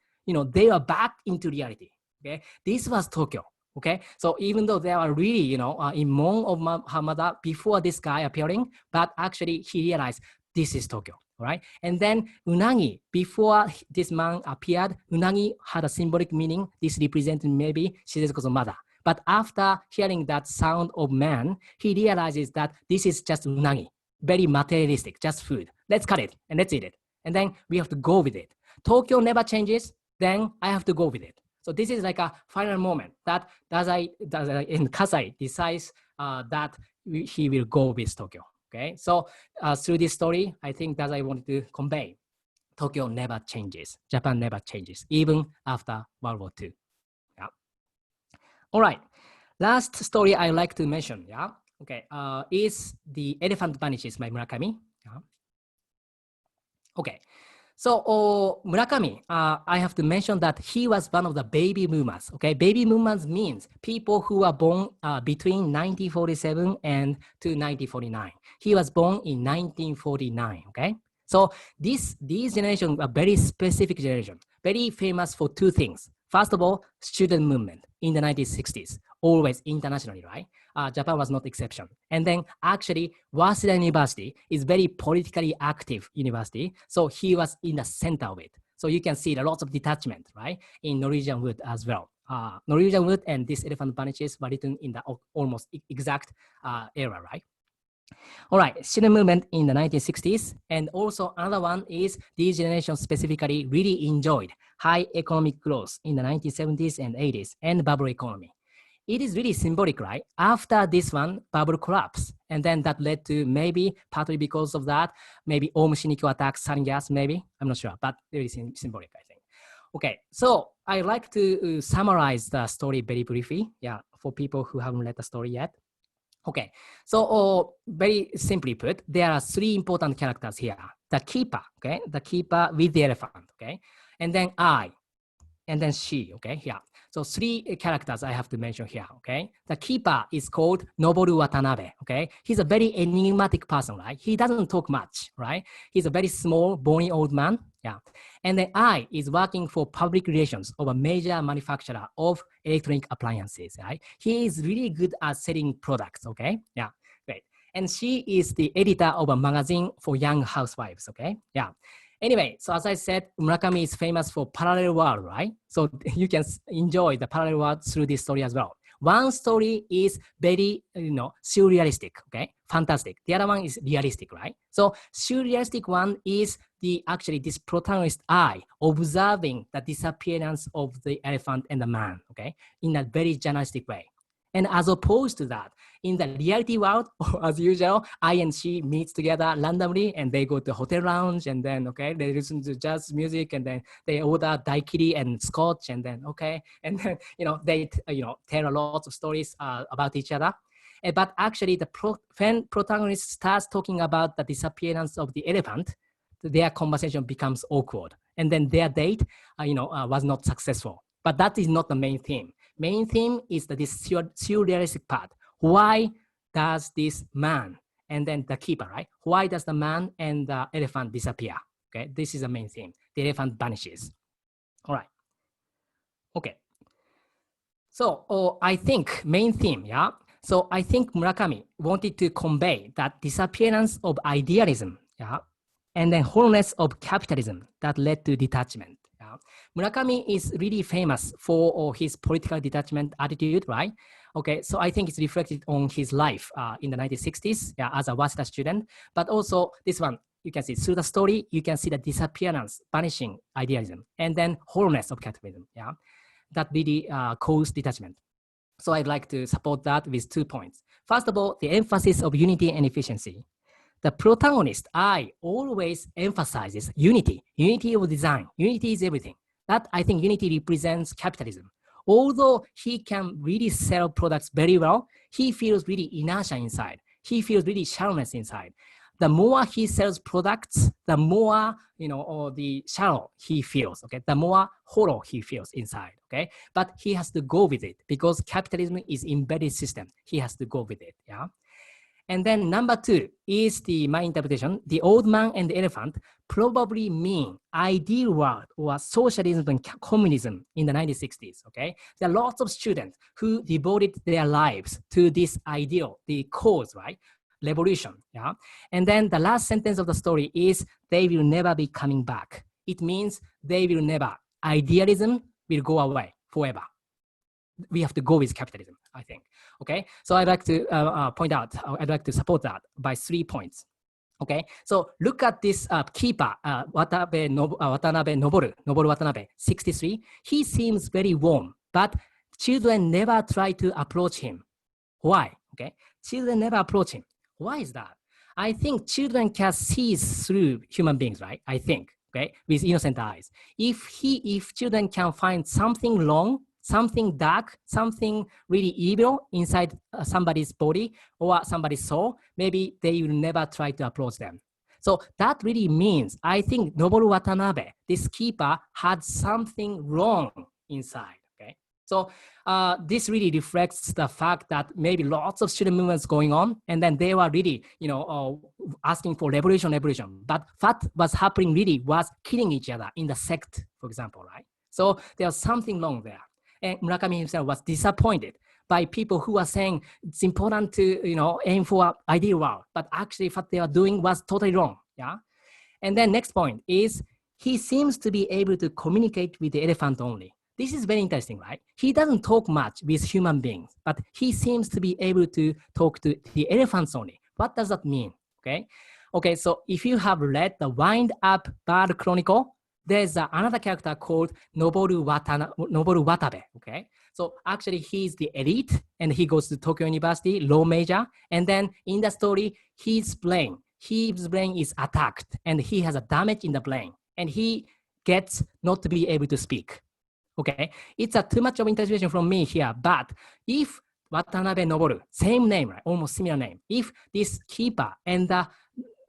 they are back into reality, okay? This was Tokyo, okay? So even though they are really, in mourn of her mother before this guy appearing, but actually he realized this is Tokyo, right? And then unagi, before this man appeared, unagi had a symbolic meaning. This represented maybe Shizuko's mother. But after hearing that sound of man, he realizes that this is just unagi, very materialistic, just food. Let's cut it and let's eat it. And then we have to go with it. Tokyo never changes, then I have to go with it. So this is like a final moment that Dazai and Kasai decides that he will go with Tokyo. Okay, so through this story, I think Dazai wanted to convey Tokyo never changes, Japan never changes, even after World War II. Yeah. All right, last story I like to mention, yeah, okay, is The Elephant Vanishes by Murakami. Yeah. Okay. So Murakami, I have to mention that he was one of the baby boomers. Okay, baby boomers means people who were born between 1947 and to 1949. He was born in 1949. Okay, so these generations are very specific generation, very famous for 2 things. First of all, student movement in the 1960s, always internationally, right? Japan was not exception. And then actually, Waseda University is very politically active university. So he was in the center of it. So you can see a lot of detachment, right? In Norwegian Wood as well. Norwegian Wood and This Elephant Vanishes were written in the almost exact era, right? All right, student movement in the 1960s. And also another one is these generations specifically really enjoyed high economic growth in the 1970s and 80s and bubble economy. It is really symbolic, right? After this one, bubble collapse. And then that led to maybe, partly because of that, maybe Ohm Shinrikyo attacks sarin gas, maybe. I'm not sure, but very symbolic, I think. Okay, so I like to summarize the story very briefly, yeah, for people who haven't read the story yet. Okay, so very simply put, there are 3 important characters here. The keeper, okay? The keeper with the elephant, okay? And then I, and then she, okay? Yeah. So 3 characters I have to mention here, okay? The keeper is called Noboru Watanabe, okay? He's a very enigmatic person, right? He doesn't talk much, right? He's a very small, bony old man, yeah. And then I is working for public relations of a major manufacturer of electronic appliances, right? He is really good at selling products, okay? Yeah, great. And she is the editor of a magazine for young housewives, okay? Yeah. Anyway, so as I said, Murakami is famous for parallel world, right? So you can enjoy the parallel world through this story as well. One story is very, surrealistic, okay? Fantastic. The other one is realistic, right? So surrealistic one is this protagonist I observing the disappearance of the elephant and the man, okay? In a very journalistic way. And as opposed to that, in the reality world, as usual, I and she meet together randomly and they go to hotel lounge and then, okay, they listen to jazz music and then they order daiquiri and scotch and then, okay, and then, they, tell a lot of stories about each other. But actually, when protagonist starts talking about the disappearance of the elephant, their conversation becomes awkward. And then their date, was not successful. But that is not the main theme. Main theme is this surrealistic part. Why does this man and then the keeper, right? Why does the man and the elephant disappear? Okay, this is the main theme. The elephant vanishes. All right. Okay. So I think main theme, yeah. So I think Murakami wanted to convey that disappearance of idealism, yeah, and then hollowness of capitalism that led to detachment. Yeah. Murakami is really famous for his political detachment attitude, right? Okay, so I think it's reflected on his life in the 1960s, yeah, as a Waseda student, but also this one, you can see through the story, you can see the disappearance, vanishing idealism, and then hollowness of capitalism, yeah, that really caused detachment. So I'd like to support that with 2 points. First of all, the emphasis of unity and efficiency. The protagonist, I, always emphasizes unity, unity of design. Unity is everything. That I think unity represents capitalism. Although he can really sell products very well, he feels really inertia inside. He feels really shallowness inside. The more he sells products, the more, or the shallow he feels, okay? The more hollow he feels inside, okay? But he has to go with it because capitalism is embedded system. He has to go with it, yeah? And then number 2 is my interpretation. The old man and the elephant probably mean ideal world or socialism and communism in the 1960s, okay? There are lots of students who devoted their lives to this ideal, the cause, right? Revolution, yeah? And then the last sentence of the story is they will never be coming back. It means they will never, idealism will go away forever. We have to go with capitalism, I think, okay? So I'd like to point out, I'd like to support that by 3 points, okay? So look at this keeper, Watanabe Noboru, 63. He seems very warm, but children never try to approach him. Why, okay? Children never approach him. Why is that? I think children can see through human beings, right? I think, okay, with innocent eyes. If children can find something wrong, something dark, something really evil inside somebody's body or somebody's soul, maybe they will never try to approach them. So that really means, I think Noboru Watanabe, this keeper, had something wrong inside, okay? So this really reflects the fact that maybe lots of student movements going on, and then they were really, asking for revolution. But what was happening really was killing each other in the sect, for example, right? So there was something wrong there. And Murakami himself was disappointed by people who are saying it's important to, aim for ideal world, but actually what they are doing was totally wrong, yeah? And then next point is he seems to be able to communicate with the elephant only. This is very interesting, right? He doesn't talk much with human beings, but he seems to be able to talk to the elephants only. What does that mean, okay? Okay, so if you have read the Wind Up Bird Chronicle, there's another character called Noboru Watabe, okay? So actually he's the elite and he goes to Tokyo University, law major. And then in the story, his brain is attacked and he has a damage in the brain and he gets not to be able to speak, okay? It's too much of interpretation from me here, but if Watanabe Noboru, same name, right? Almost similar name. If this keeper and the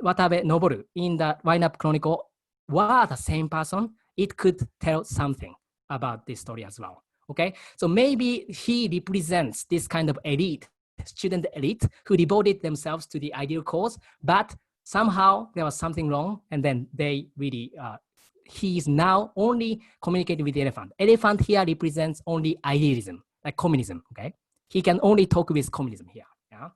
Watabe Noboru in the Wind Up Chronicle were the same person, it could tell something about this story as well, okay? So maybe he represents this kind of elite, student elite, who devoted themselves to the ideal cause, but somehow there was something wrong, and then they really, he is now only communicating with the elephant. Elephant here represents only idealism, like communism, okay? He can only talk with communism here, yeah?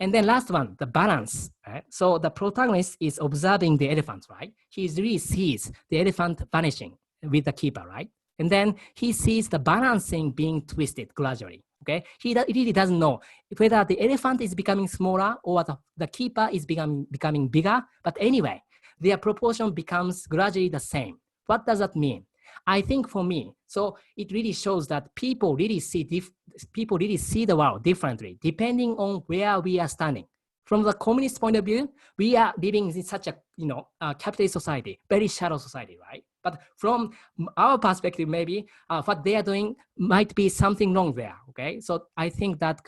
And then last one, the balance, right? So the protagonist is observing the elephant, right? He really sees the elephant vanishing with the keeper, right? And then he sees the balancing being twisted gradually, okay? He really doesn't know whether the elephant is becoming smaller or the keeper is becoming bigger, but anyway, their proportion becomes gradually the same. What does that mean? I think for me, so it really shows that people really see the world differently depending on where we are standing. From the communist point of view, we are living in such a capitalist society, very shallow society, right? But from our perspective, maybe what they are doing might be something wrong there. Okay, so I think that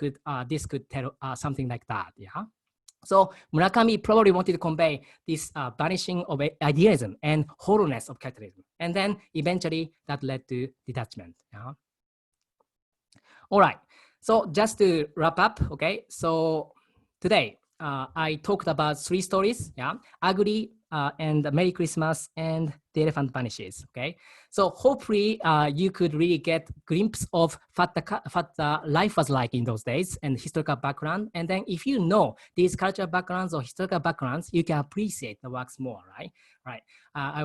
this could tell something like that. Yeah. So Murakami probably wanted to convey this vanishing of idealism and hollowness of capitalism. And then eventually that led to detachment. Yeah. All right. So just to wrap up, okay. So today I talked about 3 stories, yeah, Ugly, and Merry Christmas, and The Elephant Vanishes, okay? So hopefully you could really get a glimpse of what the life was like in those days and historical background. And then if you know these cultural backgrounds or historical backgrounds, you can appreciate the works more, right? Right. I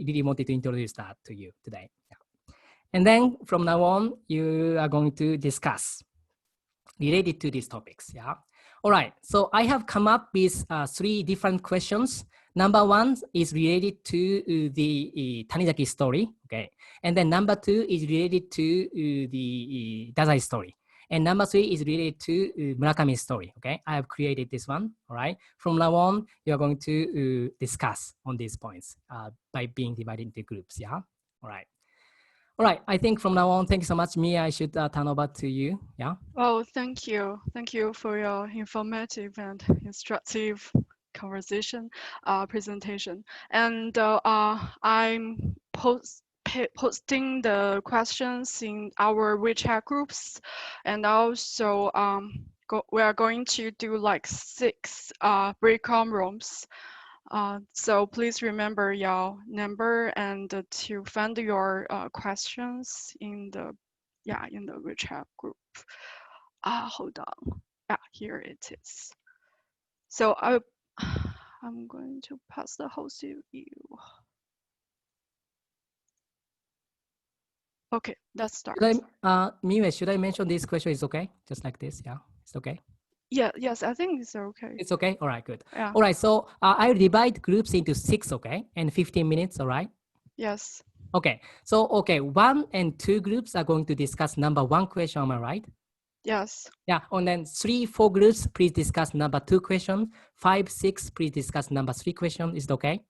really wanted to introduce that to you today. Yeah. And then from now on, you are going to discuss related to these topics, yeah? All right, so I have come up with 3 different questions. Number 1 is related to the Tanizaki story, okay? And then number 2 is related to the Dazai story. And number 3 is related to Murakami story, okay? I have created this one, all right? From now on, you are going to discuss on these points by being divided into groups, yeah? All right. All right, I think from now on, thank you so much, Mia. I should turn over to you, yeah? Oh, thank you. Thank you for your informative and instructive conversation, presentation. And I'm posting the questions in our WeChat groups. And also we are going to do like 6 breakout rooms. So please remember your number and to find your questions in the WeChat group. Hold on. Yeah, here it is. So I'm going to pass the host to you. Okay, let's start. Miwe, should I mention this question is okay? Just like this, yeah? It's okay? Yeah, yes, I think it's okay. It's okay? All right, good. Yeah. All right, so I'll divide groups into 6, okay? And 15 minutes, all right? Yes. Okay, so, 1 and 2 groups are going to discuss number 1 question, am I right? Yes. Yeah, and then 3, 4 groups, please discuss number 2 question. 5, 6, please discuss number 3 question. Is it okay?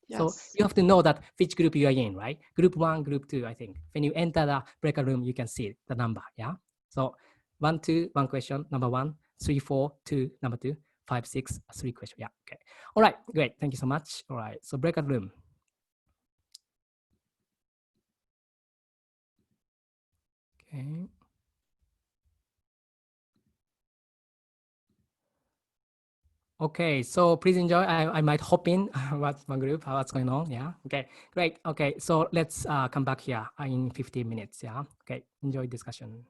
Yes. So you have to know that which group you are in, right? Group 1, group 2, I think. When you enter the breakout room, you can see the number, yeah? So 1, 2, 1 question, number 1, 3, 4, 2, number 2, 5, 6, 3 question, yeah, okay. All right, great, thank you so much. All right, so breakout room. Okay. Okay, so please enjoy. I might hop in what's my group, what's going on. Yeah. Okay, great. Okay, so let's come back here in 15 minutes. Yeah. Okay, enjoy discussion.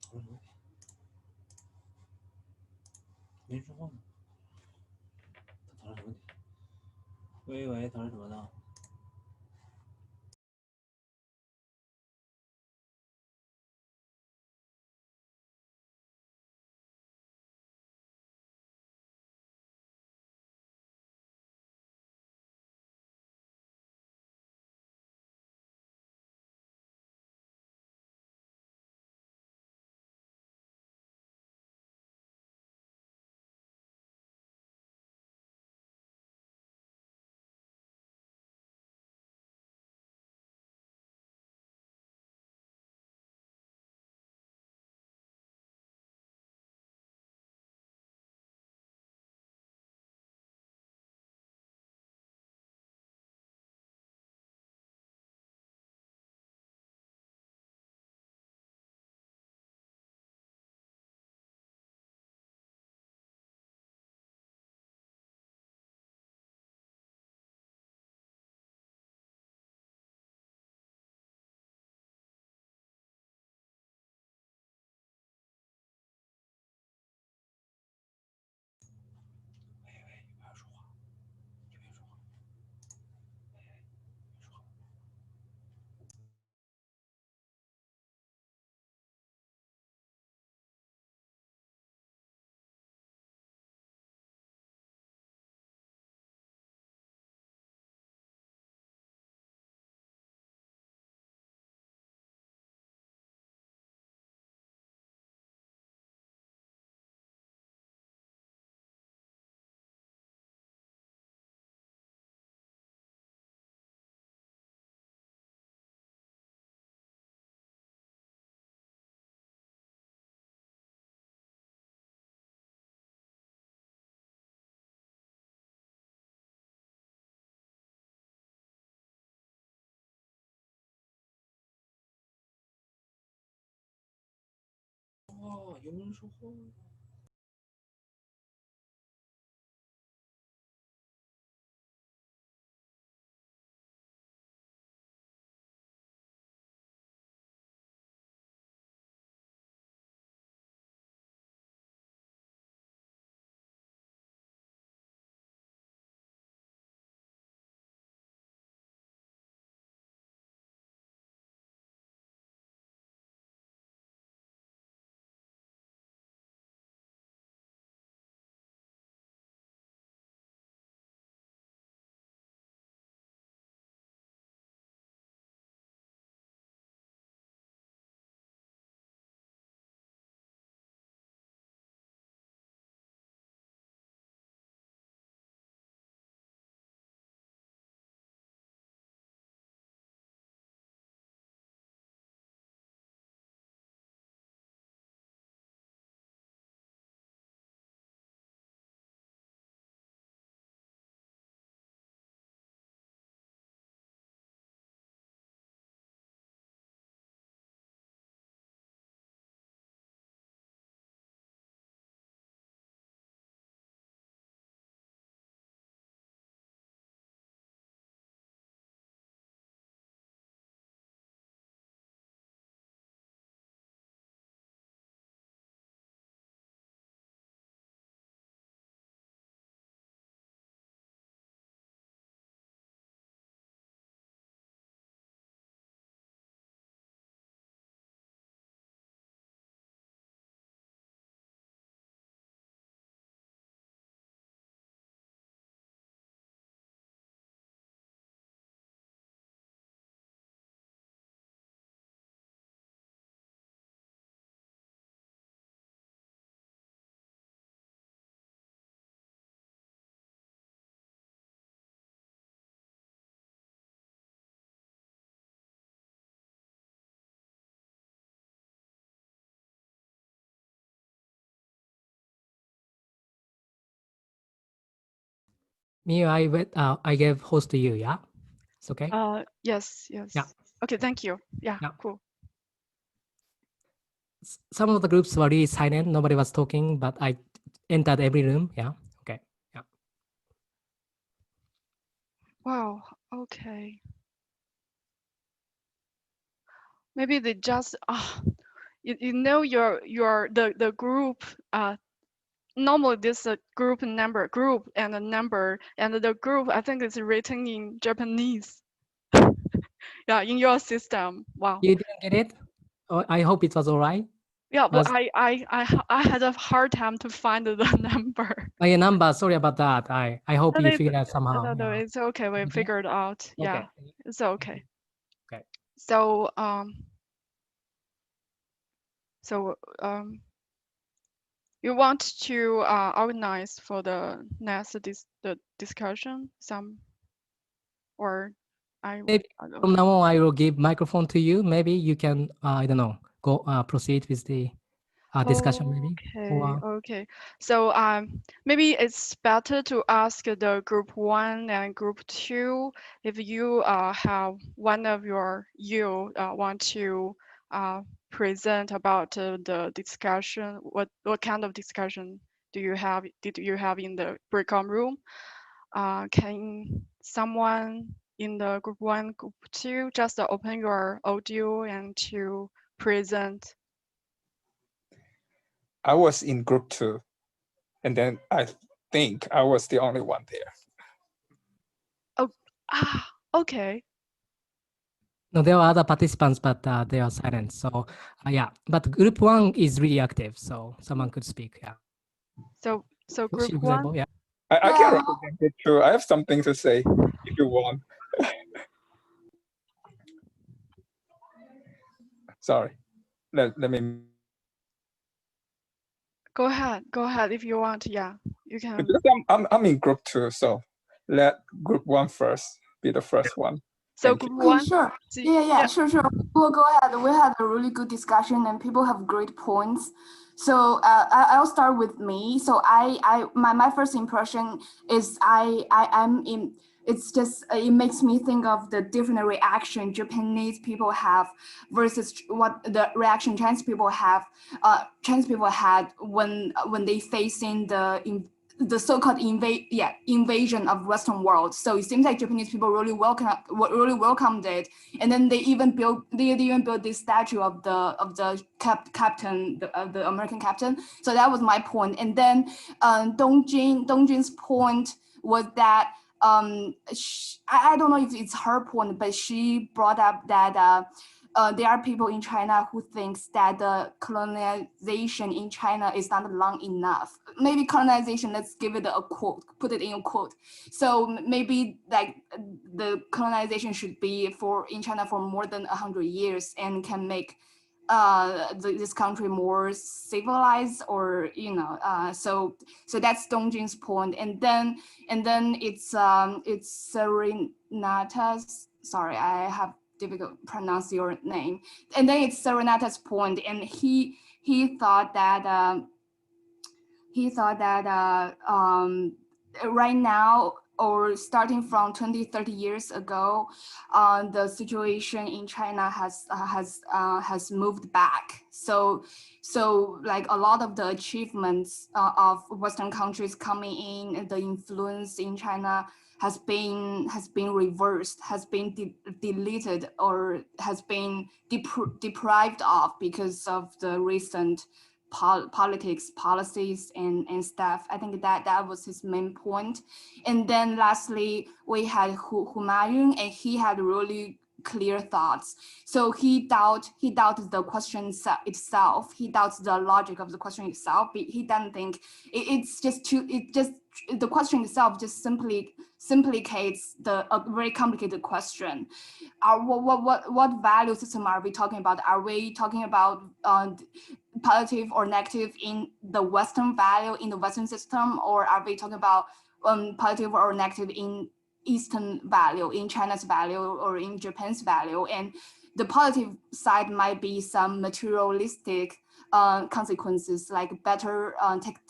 讨论什么？没人说话吗？他讨论什么问题？喂，讨论什么呢？不要说话，你不要说话。哇，有没有人说话？I gave host to you, yeah? It's okay? Yes. Yeah. Okay, thank you. Yeah, Yeah. cool. Some of the groups were really silent. Nobody was talking, but I entered every room. Yeah. Okay. Yeah. Wow, okay. Maybe they just, you know the group normally this group and a number, and the group I think is written in Japanese. Yeah, in your system. Wow. You didn't get it? Oh, I hope it was all right. Yeah, but Was- I had a hard time to find the number. Oh, your number. Sorry about that. I hope No, you it's- figured out somehow. No, yeah. it's okay. We Okay. figured out. Yeah, Okay. it's okay. Okay. So you want to organize for the next the discussion or I Maybe don't know. From now on, I will give microphone to you. Maybe you can, I don't know, go proceed with the discussion maybe. Okay, okay. So maybe it's better to ask the group 1 and group 2 if you have one of you want to present about the discussion. What kind of discussion did you have in the breakout room? Can someone in the group 1, group 2 just open your audio and to present? I was in group 2, and then I think I was the only one there. Okay. No, there are other participants, but they are silent. So yeah, but group 1 is really active, so someone could speak. Yeah. So group Group 1. yeah. I can represent group 2. I have something to say if you want. Sorry. Let me. Go ahead if you want. Yeah, you can. Because I'm in group 2, so let group 1 first be the first one. So Thank group you. 1. Sure. Yeah, sure. We'll go ahead. We had a really good discussion and people have great points. So I'll start with me. So my first impression is I'm in. It's just it makes me think of the different reaction Japanese people have versus what the reaction Chinese people have. Chinese people had when they facing the so-called invasion of Western world. So it seems like Japanese people really welcomed it, and then they even built this statue of the captain, the American captain. So that was my point. And then Dongjin's point was that I don't know if it's her point, but she brought up that there are people in China who thinks that the colonization in China is not long enough. Maybe colonization, let's give it a quote, put it in a quote. So maybe like the colonization should be in China for more than 100 years and can make this country more civilized, or so that's Dongjin's point. And then it's Serenata's, sorry, I have difficult pronounce your name, and then it's Serenata's point, and he thought that right now, or starting from 20-30 years ago, the situation in China has moved back. So like a lot of the achievements of Western countries coming in, the influence in China has been reversed, has been deleted, or has been deprived of because of the recent politics, policies, and stuff. I think that was his main point. And then lastly, we had Humayun, and he had really clear thoughts. So he doubts the question itself. He doubts the logic of the question itself. He doesn't think the question itself just simply simplificates a very complicated question. What value system are we talking about? Are we talking about positive or negative in the Western value, in the Western system, or are we talking about positive or negative in Eastern value, in China's value, or in Japan's value? And the positive side might be some materialistic consequences, like better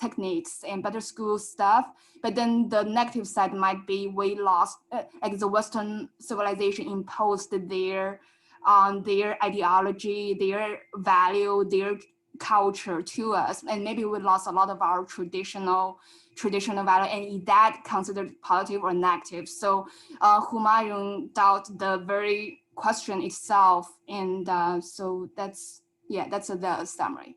techniques and better school stuff. But then the negative side might be we lost, like the Western civilization imposed their ideology, their value, their culture to us, and maybe we lost a lot of our traditional value, and is that considered positive or negative? So Humayun doubt the very question itself, and so that's yeah, that's the summary.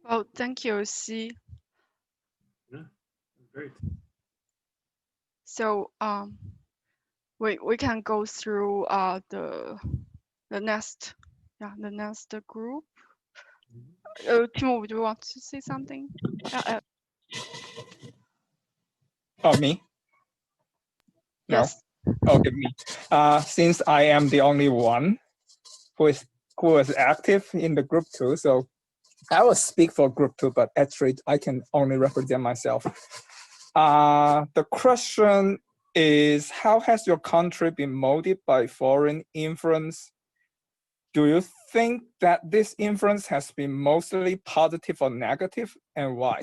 Well, thank you, Xi. Yeah, great. So we can go through the next group. Timo, would you want to say something? Oh, me? No? Yes. Okay, me. Since I am the only one who is active in the group 2, so I will speak for group 2, but actually I can only represent myself. The question is, how has your country been molded by foreign influence? Do you think that this influence has been mostly positive or negative, and why?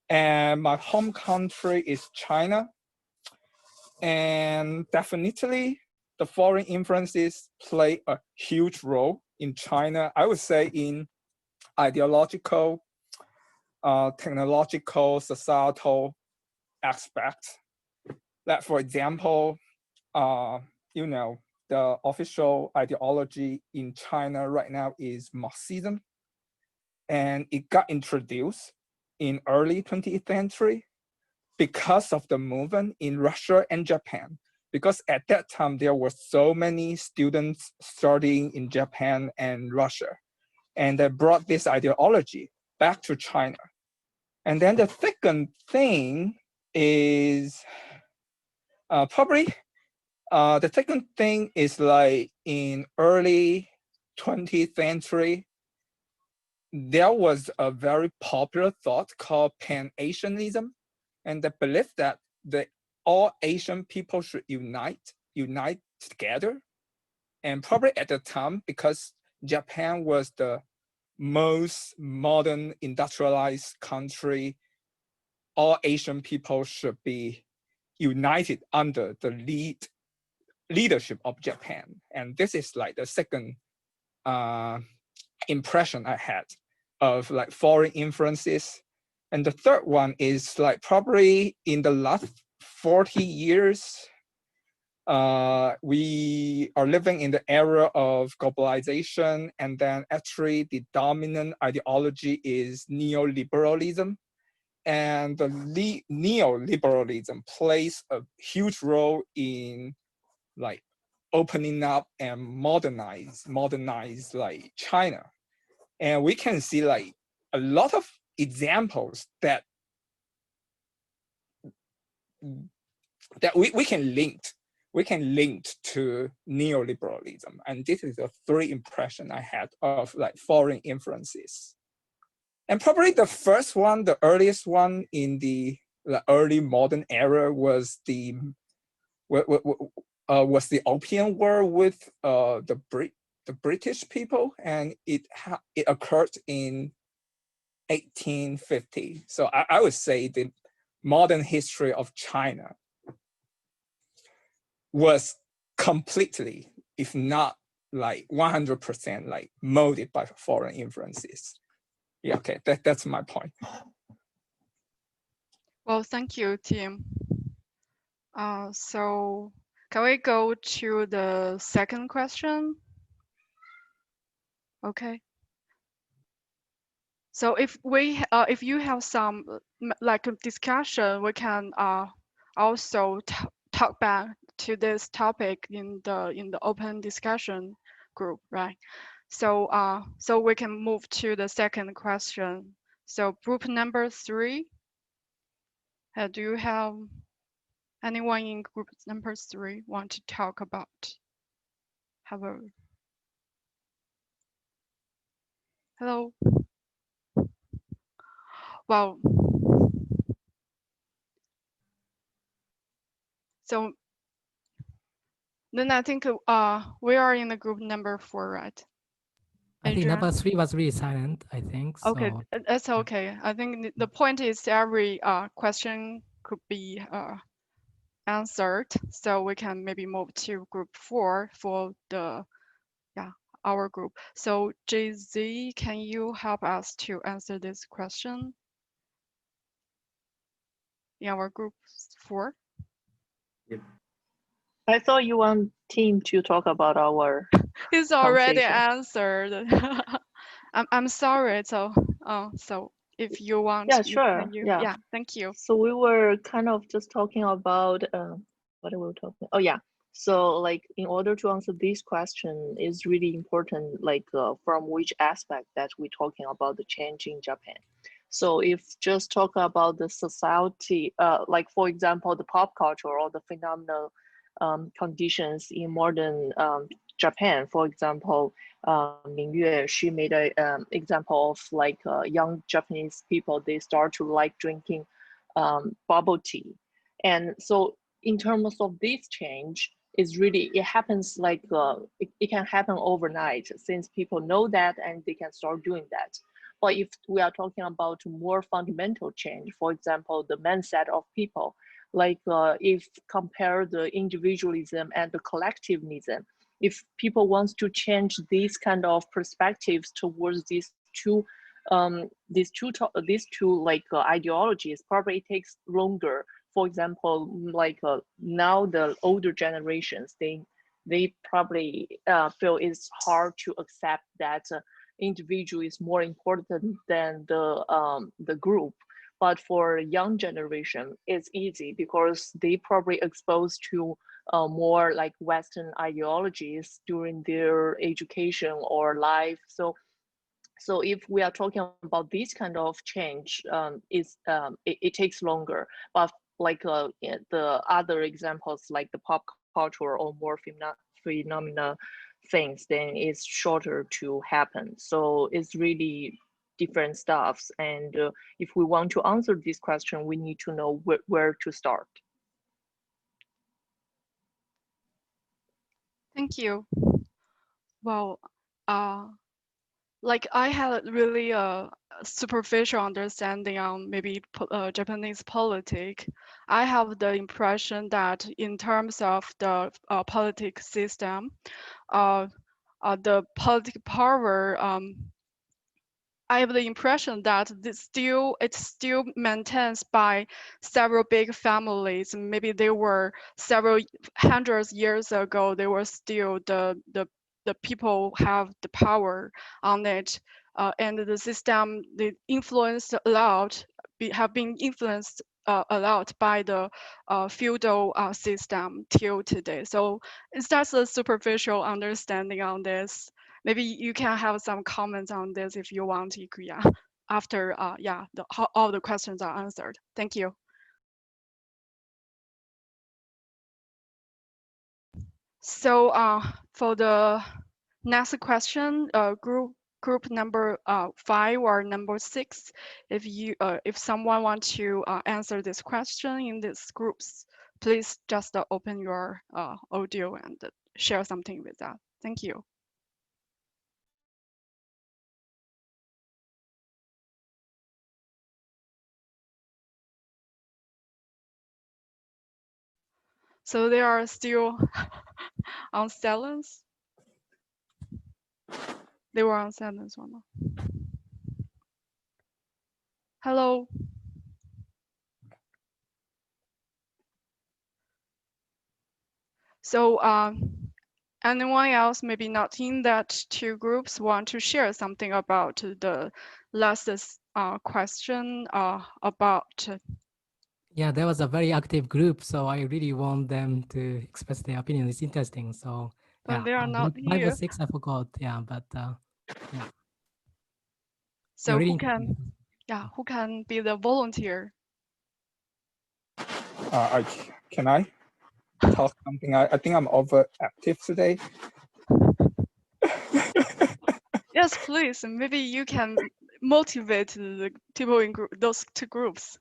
And my home country is China. And definitely the foreign influences play a huge role in China. I would say in ideological, technological, societal aspects. That, for example, you know, the official ideology in China right now is Marxism, and it got introduced in early 20th century because of the movement in Russia and Japan. Because at that time, there were so many students studying in Japan and Russia, and they brought this ideology back to China. And then the second thing is the second thing is like in early 20th century, there was a very popular thought called Pan-Asianism, and the belief that all Asian people should unite together. And probably at the time, because Japan was the most modern industrialized country, all Asian people should be united under the leadership of Japan. And this is like the second impression I had of like foreign influences. And the third one is like probably in the last 40 years, we are living in the era of globalization, and then actually the dominant ideology is neoliberalism. And the neoliberalism plays a huge role in like opening up and modernize like China. And we can see like a lot of examples that we can link to neoliberalism. And this is the three impressions I had of like foreign influences. And probably the first one, the earliest one in the early modern era was the Opium War with the British people, and it occurred in 1850. So I would say the modern history of China was completely, if not like 100%, like molded by foreign influences. Yeah, okay, that's my point. Well, thank you, Tim. So can we go to the second question? Okay. So if you have some like a discussion, we can also talk back to this topic in the open discussion group, right? So so we can move to the second question. So group number 3. Do you have anyone in group number 3 want to talk about? Hello. Well, so then I think we are in the group number 4, right? I think number 3 was really silent, I think. Okay, so. that's okay. I think the point is every question could be answered, so we can maybe move to group 4 for the our group. So JZ, can you help us to answer this question in our group 4? Yep. I thought you want Tim to talk about our He's already conversation. answered. I'm sorry. So so if you want, Yeah, sure. yeah, thank you. So we were kind of just talking about what are we talking? Oh yeah. So like in order to answer this question is really important, like from which aspect that we're talking about the change in Japan. So if just talk about the society, like for example, the pop culture or the phenomenal conditions in modern Japan, for example, Mingyue, she made a example of like young Japanese people, they start to like drinking bubble tea. And so in terms of this change, is really, it happens like, it can happen overnight since people know that and they can start doing that. But if we are talking about more fundamental change, for example, the mindset of people, like if compare the individualism and the collectivism, if people want to change these kind of perspectives towards these two like ideologies, probably it takes longer. For example, like now the older generations, they probably feel it's hard to accept that individual is more important than the group. But for young generation, it's easy because they probably exposed to more like Western ideologies during their education or life. So if we are talking about this kind of change, it takes longer. But like the other examples, like the pop culture or more phenomena things, then it's shorter to happen. So it's really different stuffs. And if we want to answer this question, we need to know where to start. Thank you. Well, like I had really a superficial understanding on maybe Japanese politics. I have the impression that in terms of the political system, the political power, I have the impression that it still maintains by several big families. Maybe they were several hundreds years ago. They were still the people have the power on it, and the system, the influenced a lot, have been influenced a lot by the feudal system till today. So it's just a superficial understanding on this. Maybe you can have some comments on this if you want, Ikuya, after yeah, all the questions are answered. Thank you. So for the next question, group number 5 or number 6, if someone wants to answer this question in these groups, please just open your audio and share something with that. Thank you. So they are still on silence. They were on silence or not? Hello. So anyone else maybe not in that 2 groups want to share something about the last question about Yeah, there was a very active group, so I really want them to express their opinion. It's interesting. So but yeah, they are not group 5 here. or 6, I forgot. Yeah, but yeah. So really who can be the volunteer? Can I talk something? I think I'm overactive today. Yes, please. Maybe you can motivate the people in those 2 groups.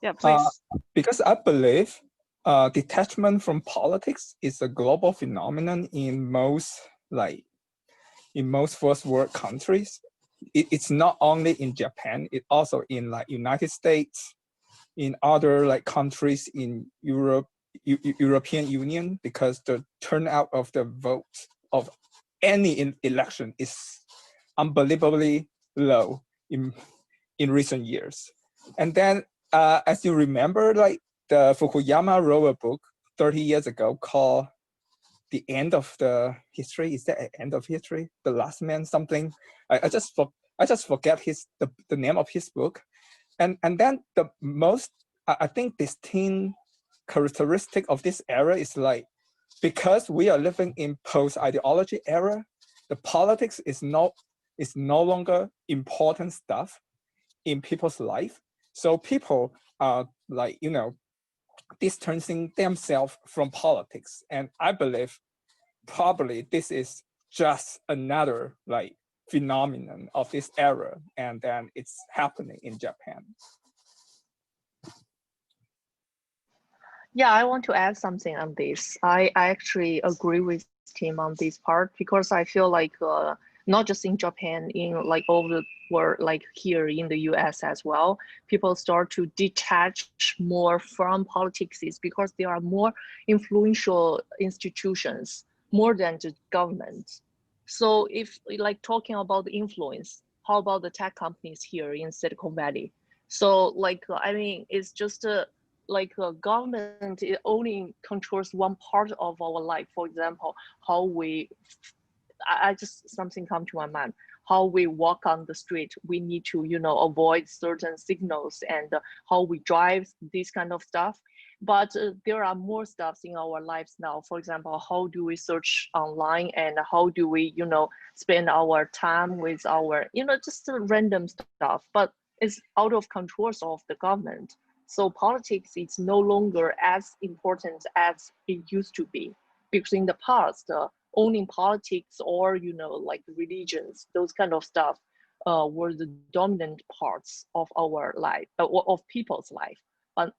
Yeah, please. Because I believe detachment from politics is a global phenomenon in most first world countries. It's not only in Japan, it's also in like United States, in other like countries in Europe, European Union, because the turnout of the vote of any election is unbelievably low in recent years. And then as you remember, like the Fukuyama wrote a book 30 years ago called the end of the history. Is that an end of history? The Last Man something. I just forget the name of his book. And then the most, I think, distinct characteristic of this era is like, because we are living in post-ideology era, the politics is no longer important stuff in people's life. So people are like, distancing themselves from politics. And I believe probably this is just another like phenomenon of this era, and then it's happening in Japan. Yeah, I want to add something on this. I actually agree with Tim on this part, because I feel like not just in Japan, in like all the world, like here in the US as well, people start to detach more from politics because there are more influential institutions, more than just government. So if like talking about the influence, how about the tech companies here in Silicon Valley? So like, I mean, it's just like a government, it only controls one part of our life. For example, how we, I just, something come to my mind, how we walk on the street, we need to, avoid certain signals, and how we drive, this kind of stuff. But there are more stuff in our lives now. For example, how do we search online, and how do we, spend our time with our, just random stuff, but it's out of control of the government. So politics is no longer as important as it used to be, because in the past, owning politics or, like religions, those kind of stuff were the dominant parts of our life, of people's life. But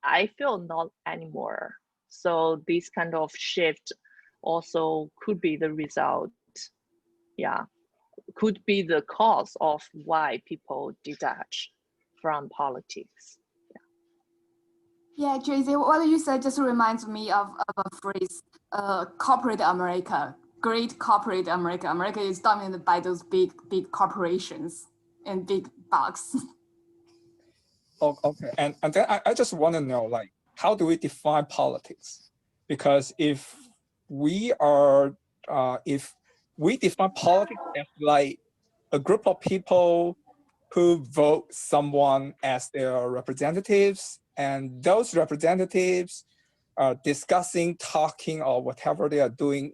I feel not anymore. So this kind of shift also could be the result. Yeah, could be the cause of why people detach from politics. Yeah, Jay-Z, what you said just reminds me of a phrase, corporate America, great corporate America. America is dominated by those big corporations and big bucks. Oh, okay, and then I just want to know, like, how do we define politics? Because if we define politics as like a group of people who vote someone as their representatives, and those representatives are discussing, talking, or whatever they are doing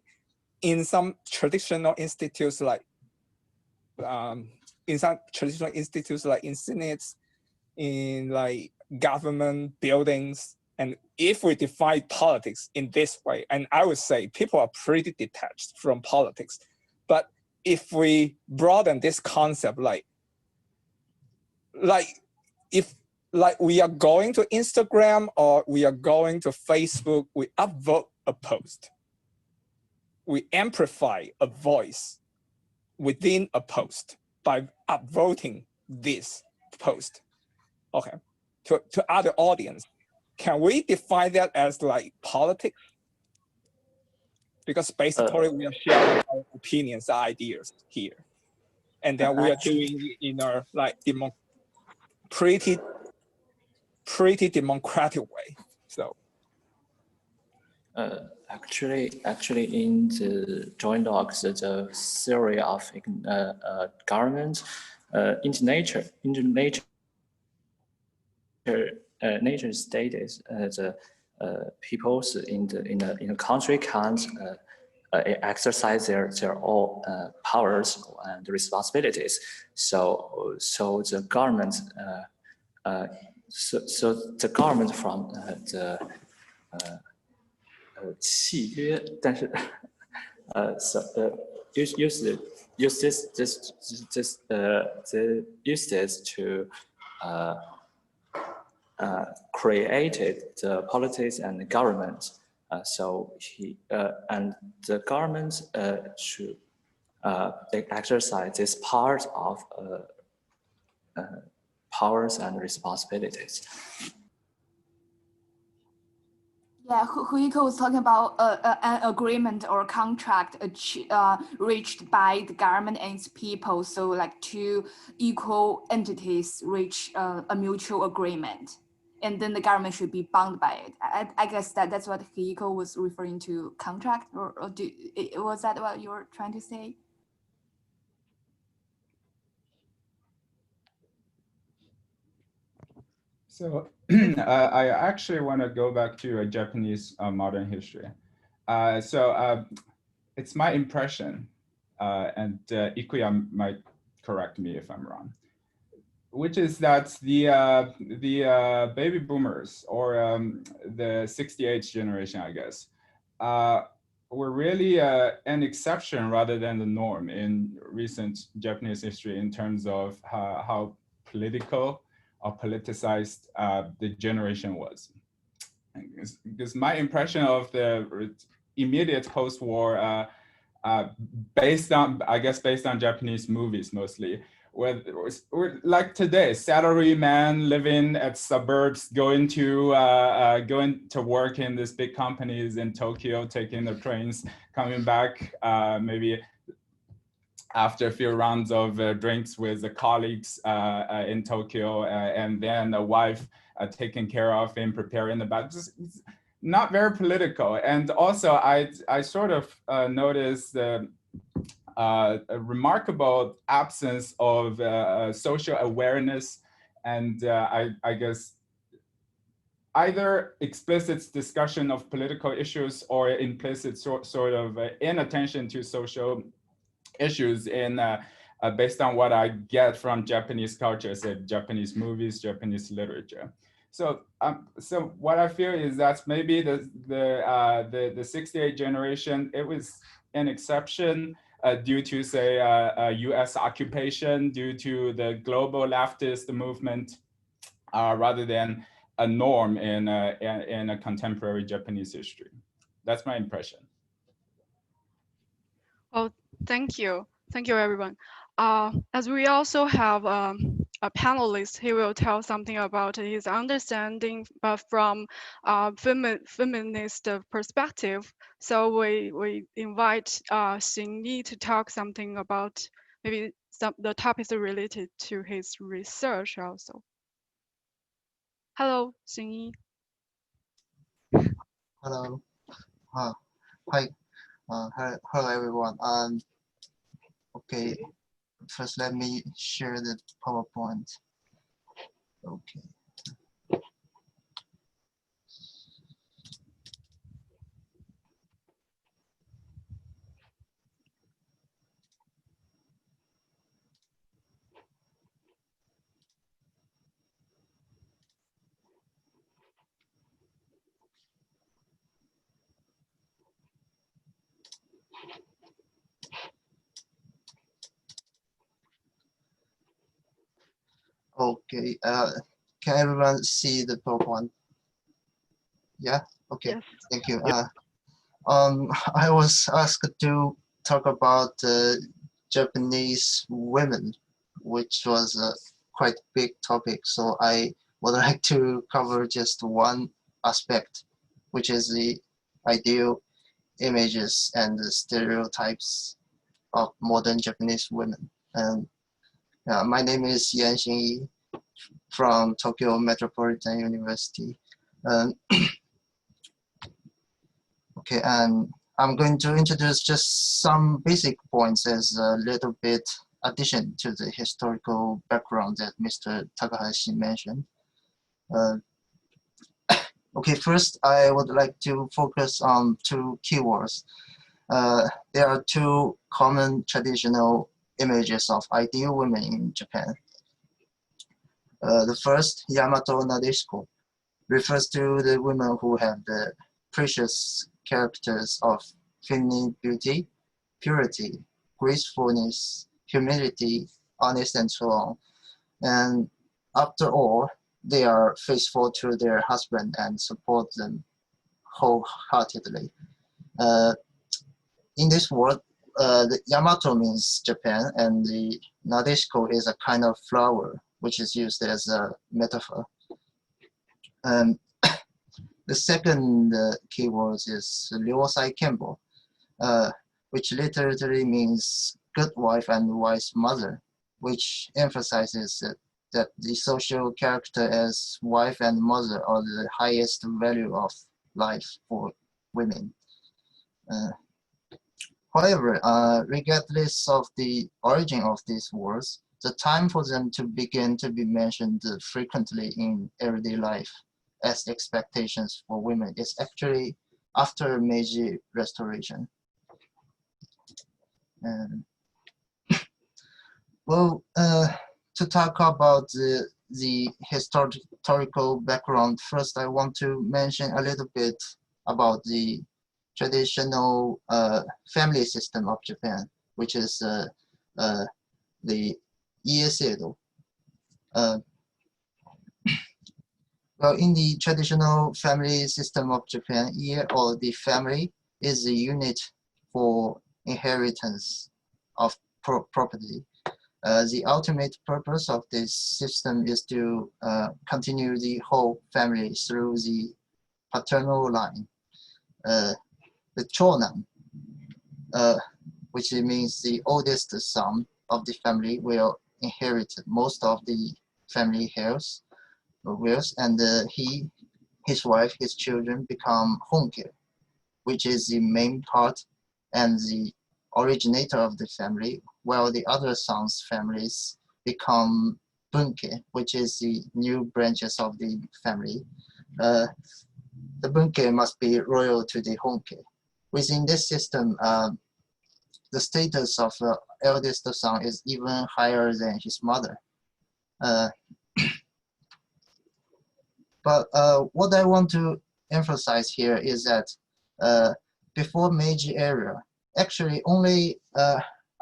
in some traditional institutes, like in senates, in like government buildings. And if we define politics in this way, and I would say people are pretty detached from politics. But if we broaden this concept, if we are going to Instagram or we are going to Facebook, we upvote a post. We amplify a voice within a post by upvoting this post. Okay, to other audience. Can we define that as like politics? Because basically we are sharing our opinions, ideas here. And then we are doing it in a like pretty democratic way. So actually in the joint docs, the theory of government, nature stated the peoples in the country can't exercise their own powers and responsibilities. So the government so the government from the 契约，但是use this to created the politics and the government. So and the government should exercise this part of powers and responsibilities. Yeah, Huiko was talking about an agreement or contract reached by the government and its people. So like two equal entities reach a mutual agreement. and then the government should be bound by it. I guess that's what Hiko was referring to, contract, or was that what you were trying to say? So I actually want to go back to Japanese modern history. It's my impression, and Ikuya might correct me if I'm wrong, which is that the baby boomers, or the 68 generation, I guess, were really an exception rather than the norm in recent Japanese history in terms of how political or politicized the generation was. Because my impression of the immediate post-war, based on Japanese movies mostly, were like today, salary man living at suburbs, going to work in these big companies in Tokyo, taking the trains, coming back maybe after a few rounds of drinks with the colleagues in Tokyo, and then a wife taken care of in preparing the bath. It's not very political. And also I sort of noticed a remarkable absence of social awareness, and I guess either explicit discussion of political issues or implicit sort of inattention to social issues in based on what I get from Japanese culture, say Japanese movies, Japanese literature. So what I feel is that maybe the 68 generation, it was an exception due to, say, US occupation, due to the global leftist movement, rather than a norm in a contemporary Japanese history. That's my impression. Well, thank you. Thank you, everyone. As we also have a panelist, he will tell something about his understanding from feminist perspective. So we invite Xingyi to talk something about maybe the topics related to his research also. Hello, Xingyi. Hello. Hi. Hello, everyone. Okay. First, let me share the PowerPoint. Okay. Okay, can everyone see the PowerPoint? Yeah, okay, yes. Thank you. I was asked to talk about Japanese women, which was a quite big topic. So I would like to cover just one aspect, which is the ideal images and the stereotypes of modern Japanese women. And my name is Xingyi from Tokyo Metropolitan University. Okay, and I'm going to introduce just some basic points as a little bit addition to the historical background that Mr. Takahashi mentioned. Okay, first I would like to focus on two keywords. There are two common traditional images of ideal women in Japan. The first, Yamato Nadeshiko, refers to the women who have the precious characters of feminine beauty, purity, gracefulness, humility, honest, and so on. And after all, they are faithful to their husband and support them wholeheartedly. In this word, the Yamato means Japan, and the Nadeshiko is a kind of flower, which is used as a metaphor. The second keyword is Ryosai Kenbo, which literally means good wife and wise mother, which emphasizes that the social character as wife and mother are the highest value of life for women. However, regardless of the origin of these words, the time for them to begin to be mentioned frequently in everyday life as expectations for women is actually after Meiji Restoration. Well, to talk about the historical background, first I want to mention a little bit about the traditional family system of Japan, which is the Iesedo. Well, in the traditional family system of Japan, Ie, or the family, is the unit for inheritance of property. The ultimate purpose of this system is to continue the whole family through the paternal line. The chonan, which means the oldest son of the family, will inherit most of the family wills, and he, his wife, his children become honke, which is the main part and the originator of the family, while the other sons' families become bunke, which is the new branches of the family. The bunke must be royal to the honke. Within this system, the status of the eldest son is even higher than his mother. But what I want to emphasize here is that before Meiji era, actually only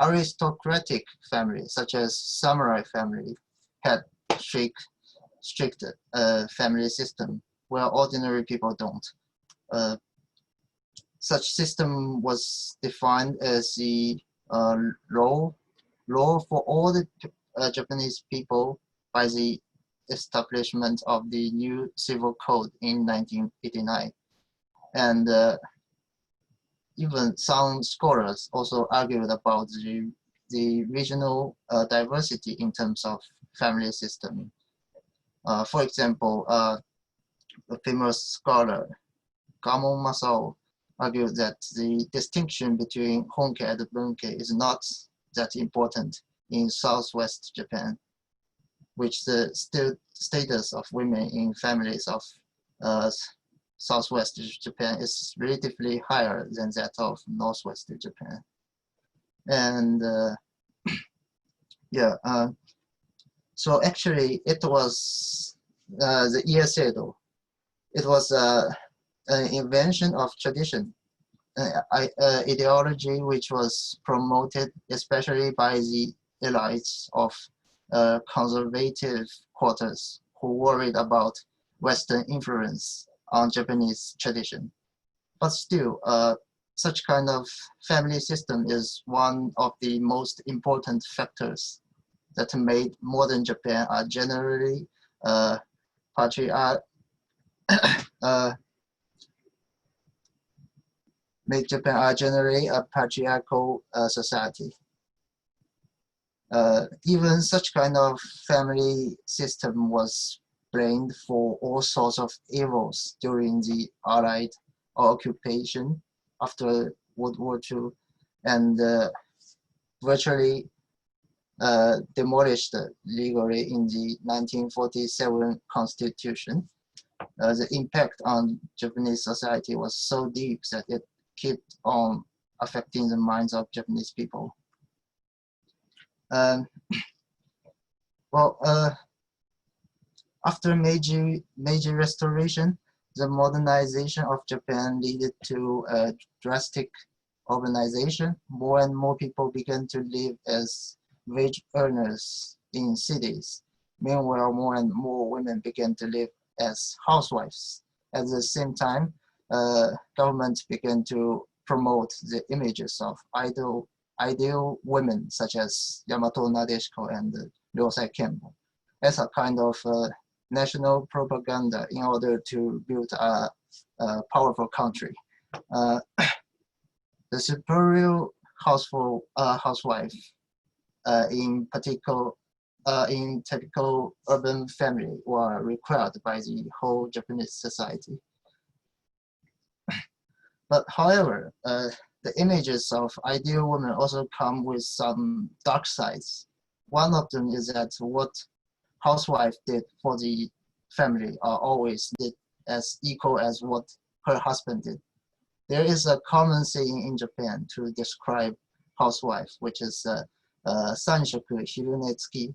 aristocratic families, such as samurai family, had strict family system, while ordinary people don't. Such system was defined as the law for all the Japanese people by the establishment of the new civil code in 1989. And even some scholars also argued about the regional diversity in terms of family system. For example, a famous scholar, Kamon Masao, argued that the distinction between honke and bunke is not that important in Southwest Japan, which the status of women in families of Southwest Japan is relatively higher than that of Northwest Japan. And yeah, so actually it was the Iesedo. It was an invention of tradition, ideology which was promoted especially by the elites of conservative quarters who worried about Western influence on Japanese tradition. But still, such kind of family system is one of the most important factors that made modern Japan a generally make Japan generally a patriarchal society. Even such kind of family system was blamed for all sorts of evils during the Allied occupation after World War II, and virtually demolished legally in the 1947 Constitution. The impact on Japanese society was so deep that it kept on affecting the minds of Japanese people. After Meiji Restoration, the modernization of Japan led to a drastic urbanization. More and more people began to live as wage earners in cities. Meanwhile, more and more women began to live as housewives. At the same time, government began to promote the images of ideal women such as Yamato Nadeshiko and Ryosai Kenpo as a kind of national propaganda in order to build a powerful country. The superior housewife in particular in typical urban family were required by the whole Japanese society. But however, the images of ideal women also come with some dark sides. One of them is that what housewife did for the family are always did as equal as what her husband did. There is a common saying in Japan to describe housewife, which is sanshoku hirunetsuki,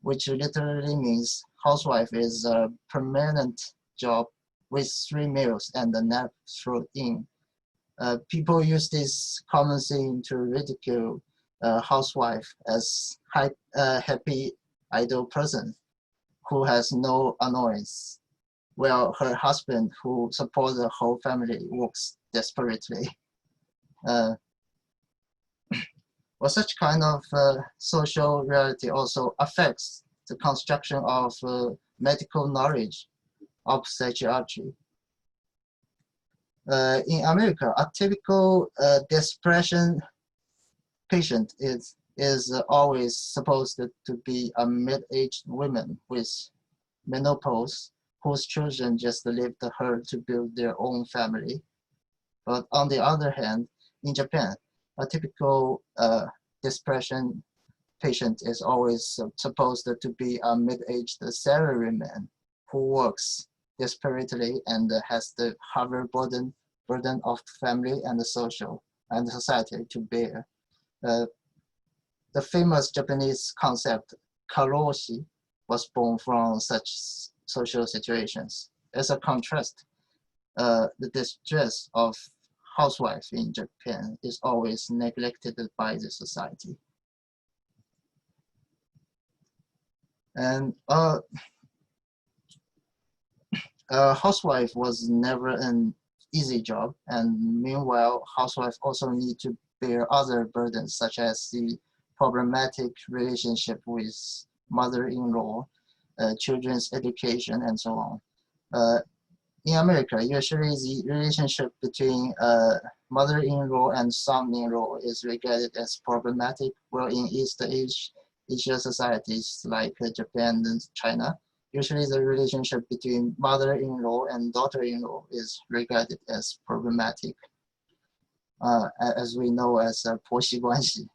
which literally means housewife is a permanent job with 3 meals and a nap thrown in. People use this common saying to ridicule housewife as happy idle person who has no annoyance, while her husband, who supports the whole family, works desperately. Well, such kind of social reality also affects the construction of medical knowledge of psychiatry. In America, a typical depression patient is always supposed to be a mid-aged woman with menopause whose children just left her to build their own family. But on the other hand, in Japan, a typical depression patient is always supposed to be a mid-aged salaryman who works desperately and has the heavy burden of family and the social and society to bear. The famous Japanese concept karoshi was born from such social situations. As a contrast, the distress of housewife in Japan is always neglected by the society. And housewife was never an easy job, and meanwhile, housewife also need to bear other burdens such as the problematic relationship with mother-in-law, children's education, and so on. In America, usually the relationship between mother-in-law and son-in-law is regarded as problematic, while in East Asia societies like Japan and China, usually the relationship between mother-in-law and daughter-in-law is regarded as problematic. As we know as 婆媳关系,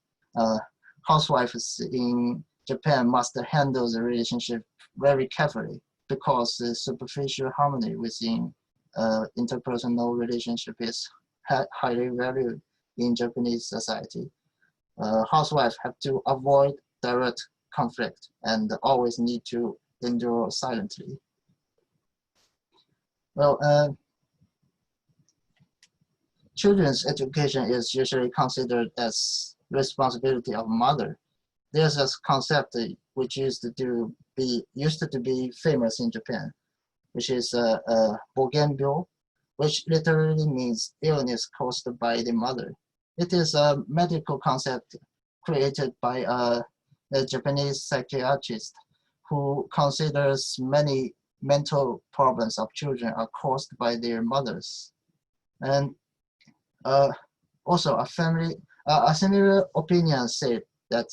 housewives in Japan must handle the relationship very carefully because the superficial harmony within interpersonal relationship is highly valued in Japanese society. Housewives have to avoid direct conflict and always need to endure silently. Well, children's education is usually considered as responsibility of mother. There's a concept which used to be famous in Japan, which is bogenbyo, which literally means illness caused by the mother. It is a medical concept created by a Japanese psychiatrist who considers many mental problems of children are caused by their mothers. And also a similar opinion said that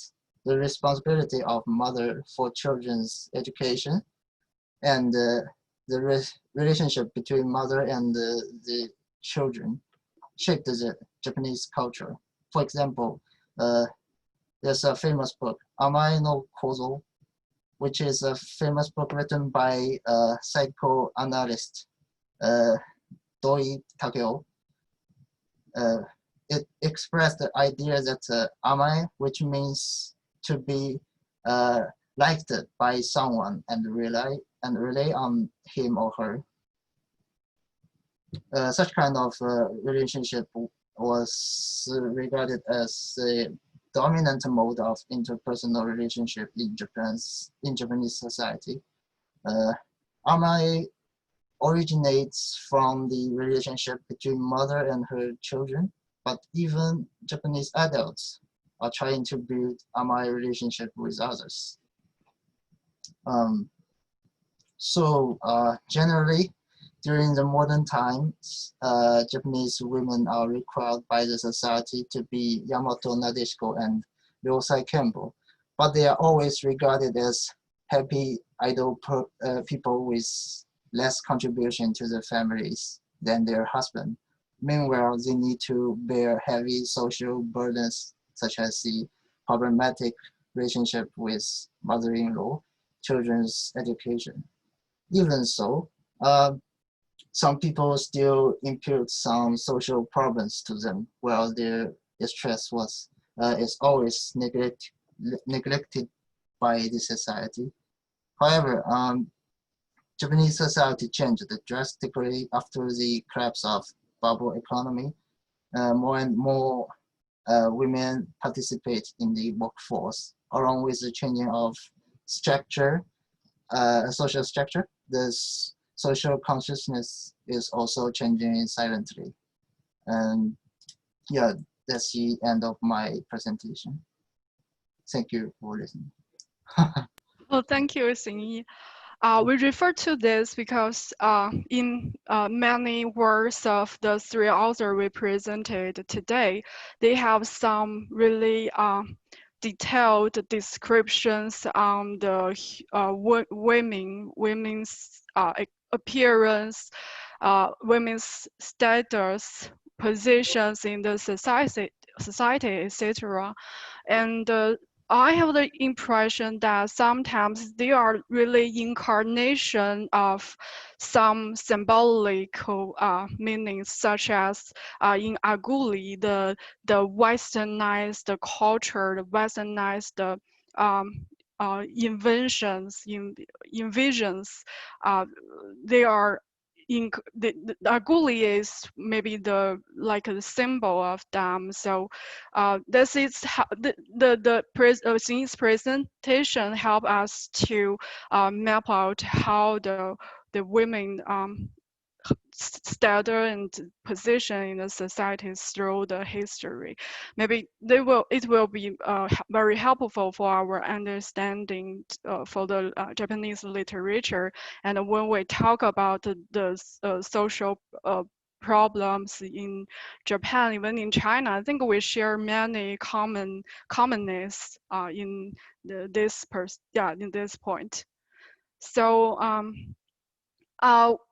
the responsibility of mother for children's education and the relationship between mother and the children shaped the Japanese culture. For example, there's a famous book, Amae no Kozo, which is a famous book written by psychoanalyst Doi Takeo. It expressed the idea that amae, which means to be liked by someone and rely on him or her. Such kind of relationship was regarded as a dominant mode of interpersonal relationship in Japanese society. Amae originates from the relationship between mother and her children, but even Japanese adults are trying to build amae relationship with others. Generally, during the modern times, Japanese women are required by the society to be Yamato Nadeshiko and Ryosai Kenbo, but they are always regarded as happy, idle people with less contribution to the families than their husband. Meanwhile, they need to bear heavy social burdens, such as the problematic relationship with mother-in-law, children's education. Even so, some people still impute some social problems to them, while their distress is always neglected by the society. However, Japanese society changed drastically after the collapse of bubble economy. More and more women participate in the workforce, along with the changing of structure, social structure. The social consciousness is also changing silently. And yeah, that's the end of my presentation. Thank you for listening. Well, thank you, Xingyi. We refer to this because in many works of the three authors we presented today, they have some really detailed descriptions on the women's appearance, women's status, positions in the society, etc. And I have the impression that sometimes they are really incarnation of some symbolical meanings, such as in Aguli, the westernized culture, the westernized inventions, they are the Aguli is maybe the symbol of them. So this is how Xingyi's presentation help us to map out how the women status and position in the society through the history. Maybe it will be very helpful for our understanding for the Japanese literature. And when we talk about the social problems in Japan, even in China, I think we share many commonness in this point. So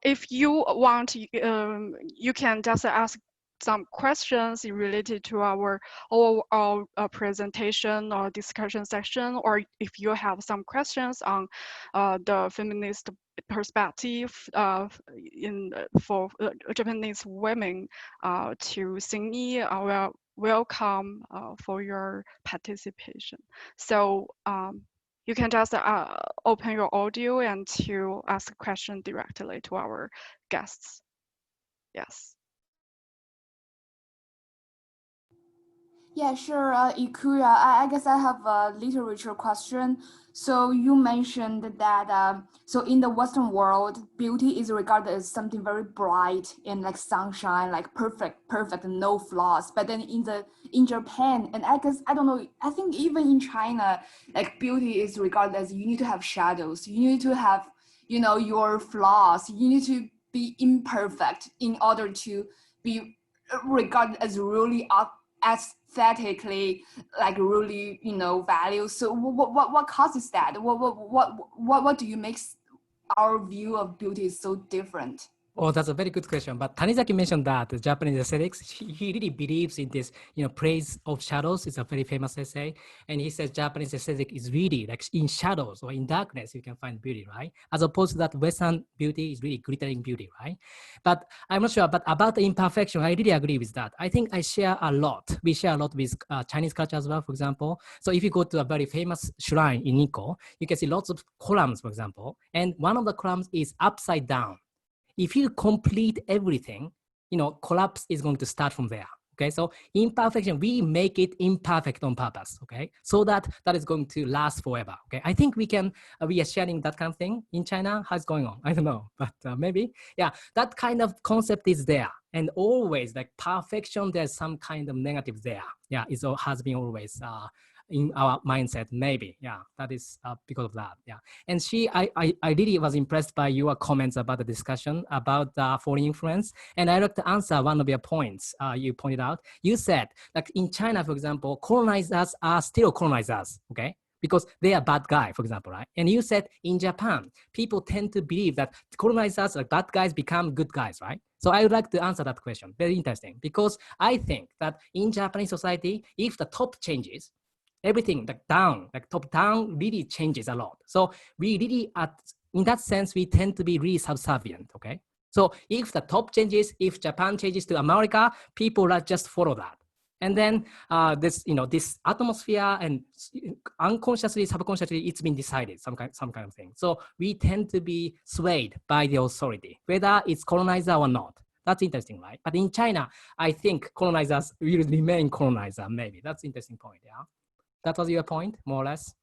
if you want, you can just ask some questions related to our overall presentation or discussion section, or if you have some questions on the feminist perspective for Japanese women to Xingyi, I will welcome for your participation. So you can just open your audio and to ask a question directly to our guests. Yes. Yeah, sure, Ikuya. I guess I have a literature question. So you mentioned that, so in the Western world, beauty is regarded as something very bright and like sunshine, like perfect, no flaws. But then in Japan, and I guess, I don't know, I think even in China, like beauty is regarded as you need to have shadows. You need to have, you know, your flaws. You need to be imperfect in order to be regarded as really aesthetically, like really, you know, value. So what causes that? What do you make our view of beauty so different? Oh, that's a very good question. But Tanizaki mentioned that the Japanese aesthetics, he really believes in this, you know, praise of shadows. It's a very famous essay. And he says Japanese aesthetic is really like in shadows or in darkness, you can find beauty, right? As opposed to that Western beauty is really glittering beauty, right? But I'm not sure, but about the imperfection, I really agree with that. I think I share a lot. We share a lot with Chinese culture as well, for example. So if you go to a very famous shrine in Nikko, you can see lots of columns, for example. And one of the columns is upside down. If you complete everything, you know, collapse is going to start from there. Okay, so imperfection, we make it imperfect on purpose. Okay, so that is going to last forever. Okay, I think we are sharing that kind of thing in China. How's going on? I don't know, but maybe, yeah, that kind of concept is there. And always like perfection, there's some kind of negative there. Yeah, it has been always in our mindset, maybe. Yeah, that is because of that. Yeah, and I really was impressed by your comments about the discussion about foreign influence. And I'd like to answer one of your points you pointed out. You said, like in China, for example, colonizers are still colonizers, okay? because they are bad guy, for example, right? And you said in Japan, people tend to believe that colonizers, like bad guys, become good guys, right? So I would like to answer that question. Very interesting, because I think that in Japanese society, if the top changes, everything like top down really changes a lot. So we really, in that sense, we tend to be really subservient, okay? So if the top changes, if Japan changes to America, people just follow that. And then this atmosphere and unconsciously, subconsciously, it's been decided, some kind of thing. So we tend to be swayed by the authority, whether it's colonizer or not. That's interesting, right? But in China, I think colonizers will remain colonizer, maybe. That's an interesting point, yeah? That was your point, more or less?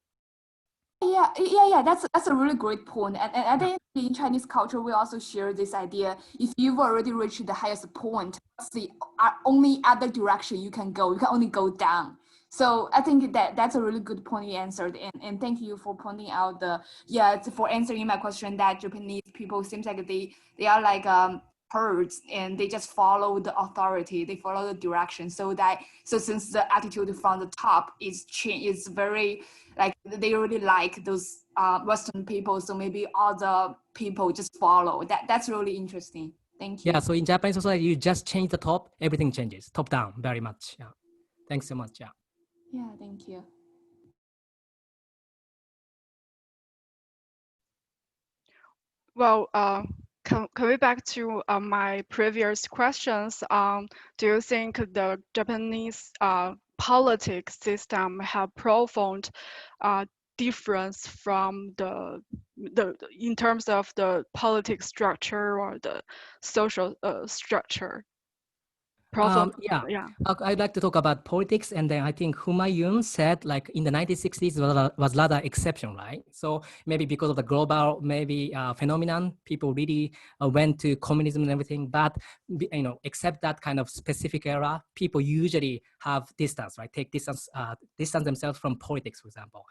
Yeah. That's a really great point. And I think in Chinese culture, we also share this idea. If you've already reached the highest point, that's the only other direction you can go. You can only go down. So I think that's a really good point you answered. And thank you for pointing out for answering my question that Japanese people seems like they are like herds and they just follow the authority, they follow the direction. So since the attitude from the top is very like they really like those Western people, so maybe other people just follow. That's really interesting. Thank you. Yeah, so in Japanese society, you just change the top, everything changes, top down, very much. Yeah, thanks so much. Yeah, thank you. Well, coming back to my previous questions, do you think the Japanese politics system have profound difference from the in terms of the politics structure or the social structure? Yeah. I'd like to talk about politics, and then I think Humayun said like in the 1960s was rather exception, right? So maybe because of the global phenomenon, people really went to communism and everything, but except that kind of specific era, people usually have distance, right? Take distance themselves from politics, for example.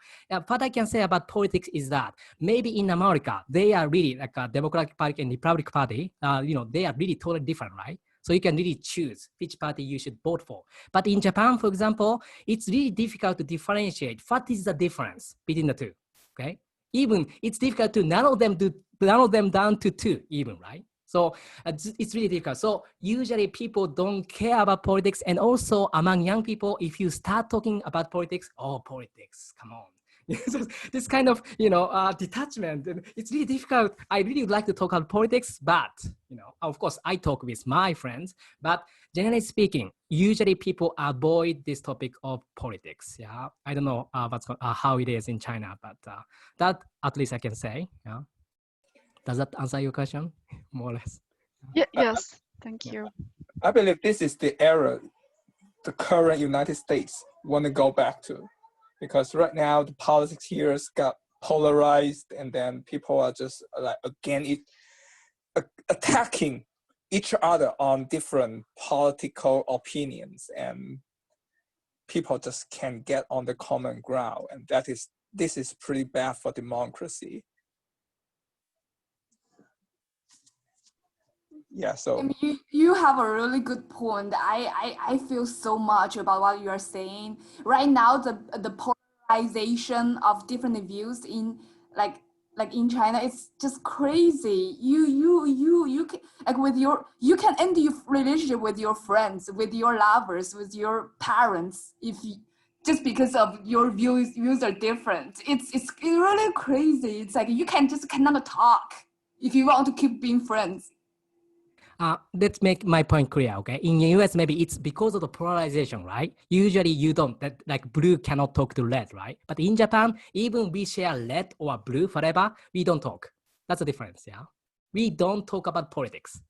What I can say about politics is that maybe in America, they are really like a Democratic Party and Republican Party, they are really totally different, right? So you can really choose which party you should vote for. But in Japan, for example, it's really difficult to differentiate what is the difference between the two, okay? Even it's difficult to narrow them down to two even, right? So it's really difficult. So usually people don't care about politics. And also among young people, if you start talking about politics, politics, come on. This kind of detachment, it's really difficult. I really would like to talk about politics, but of course I talk with my friends, but generally speaking, usually people avoid this topic of politics. Yeah, I don't know how it is in China, but that at least I can say. Yeah, does that answer your question more or less? Yes, thank you. I believe this is the era the current United States want to go back to. Because right now the politics here has got polarized, and then people are just like attacking each other on different political opinions, and people just can't get on the common ground, and this is pretty bad for democracy. Yeah, so I mean, you have a really good point. I feel so much about what you are saying right now. The polarization of different views in like in China, it's just crazy. You can like you can end your relationship with your friends, with your lovers, with your parents just because of your views are different. It's really crazy. It's like you cannot talk if you want to keep being friends. Let's make my point clear, okay? In the US, maybe it's because of the polarization, right? Usually you don't, like blue cannot talk to red, right? But in Japan, even we share red or blue, whatever, we don't talk. That's the difference, yeah? We don't talk about politics.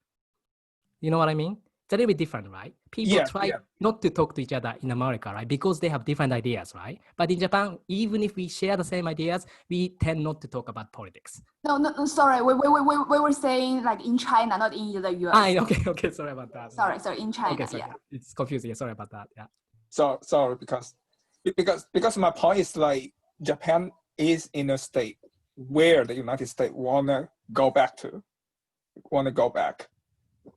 You know what I mean? It's a little bit different, right? People try not to talk to each other in America, right? Because they have different ideas, right? But in Japan, even if we share the same ideas, we tend not to talk about politics. No, sorry. We were saying like in China, not in the US. Okay, sorry about that. Sorry, in China, okay, sorry. Yeah. It's confusing, sorry about that, yeah. So sorry, because my point is like Japan is in a state where the United States wanna go back.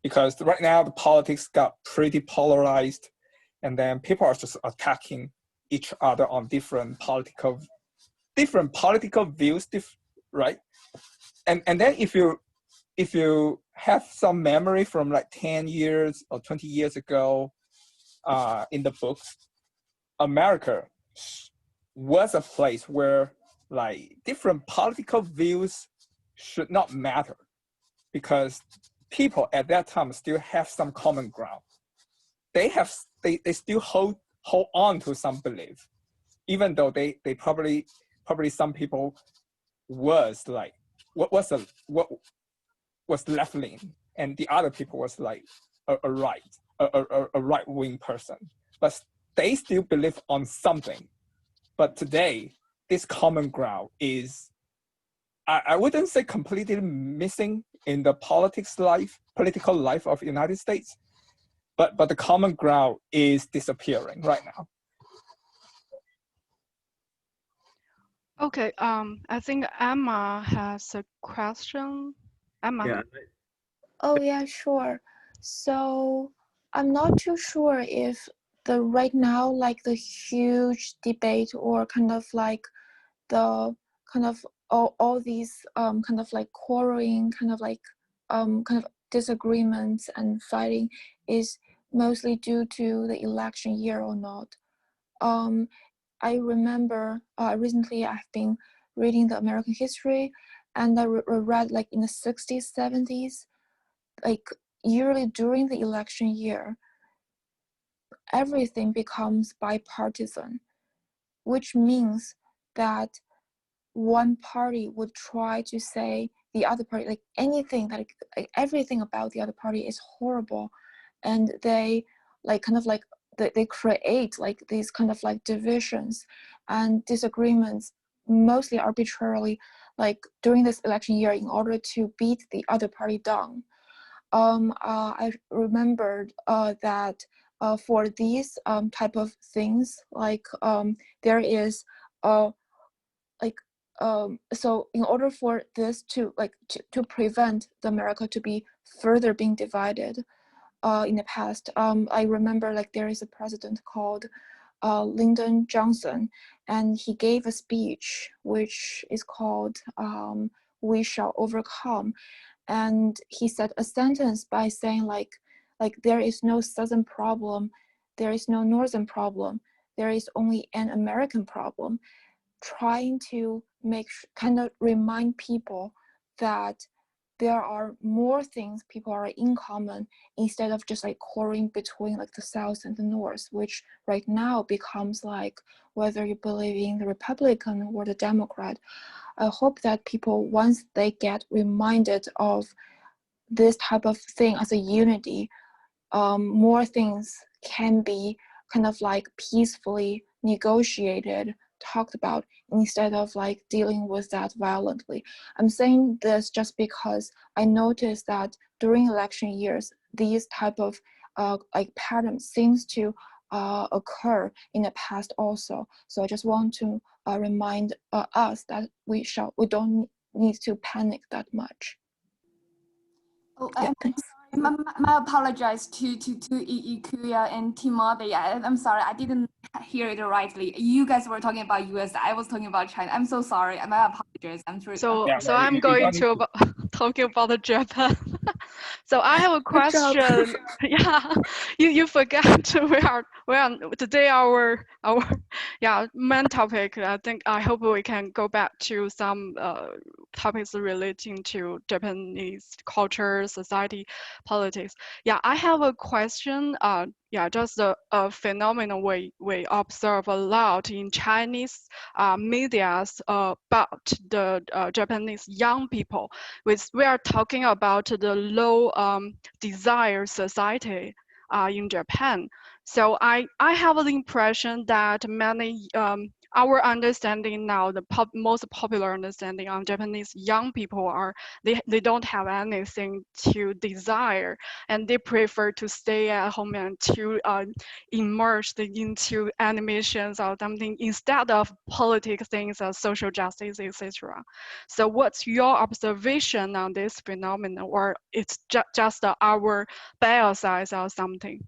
Because right now the politics got pretty polarized, and then people are just attacking each other on different political different political views, right? And then if you have some memory from like 10 years or 20 years ago in the books, America was a place where like different political views should not matter because people at that time still have some common ground. They still hold on to some belief, even though they probably some people was like what was left leaning, and the other people was like a right wing person, but they still believe on something. But today, this common ground is, I wouldn't say completely missing in the political life of the United States, but the common ground is disappearing right now. Okay, I think Emma has a question. Emma. Yeah. Oh yeah, sure. So I'm not too sure if the right now like the huge debate or kind of like the kind of all these kind of like quarreling, kind of disagreements and fighting is mostly due to the election year or not. I remember recently I've been reading the American history, and I read like in the 60s, 70s, like yearly during the election year, everything becomes bipartisan, which means that one party would try to say the other party, like anything that, like everything about the other party is horrible, and they like kind of like they create like these kind of like divisions and disagreements, mostly arbitrarily, like during this election year in order to beat the other party down. I remembered that for these type of things, like there is like so in order for this to like to prevent the America to be further being divided in the past, I remember like there is a president called Lyndon Johnson, and he gave a speech which is called "We Shall Overcome," and he said a sentence by saying like there is no southern problem, there is no northern problem, there is only an American problem, trying to make kind of remind people that there are more things people are in common instead of just like quarreling between like the South and the North, which right now becomes like whether you believe in the Republican or the Democrat. I hope that people, once they get reminded of this type of thing as a unity, more things can be kind of like peacefully negotiated, talked about, instead of like dealing with that violently. I'm saying this just because I noticed that during election years, these type of like patterns seems to occur in the past also. So I just want to remind us that we don't need to panic that much. Oh, Yeah, thanks. My apologize to Ikuya and Timothy. I'm sorry, I didn't hear it rightly. You guys were talking about US, I was talking about China. I'm so sorry. My apologies. I'm sure. So Yeah, I'm you going don't to talking about the Japan. So I have a question. Yeah, you forgot we are today our main topic. I hope we can go back to some topics relating to Japanese culture, society, politics. Yeah, I have a question. Just a phenomenon we observe a lot in Chinese medias about the Japanese young people. We are talking about the low desire society in Japan. So I have the impression that many our understanding now, the most popular understanding on Japanese young people are they don't have anything to desire, and they prefer to stay at home and to immerse into animations or something instead of political things, social justice, etc. So what's your observation on this phenomenon, or it's just our bias or something?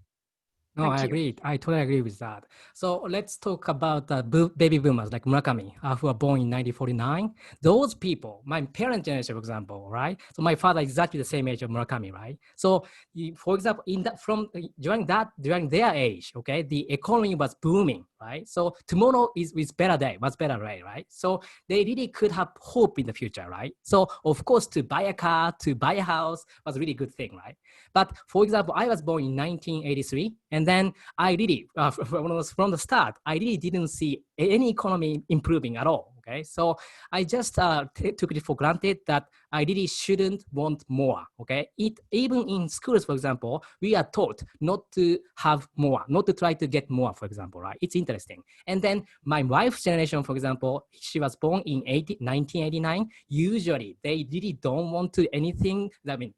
No, I agree. I totally agree with that. So let's talk about the baby boomers like Murakami, who were born in 1949. Those people, my parent generation, for example, right? So my father is exactly the same age of Murakami, right? So, for example, during their age, okay, the economy was booming, right? So tomorrow is better day, much better day, right? So they really could have hope in the future, right? So of course, to buy a car, to buy a house was a really good thing, right? But for example, I was born in 1983, and then I really, from the start, I really didn't see any economy improving at all. Okay, so I just took it for granted that I really shouldn't want more. Okay, even in schools, for example, we are taught not to have more, not to try to get more, for example, right? It's interesting. And then my wife's generation, for example, she was born in 1989. Usually, they really don't want to anything. I mean,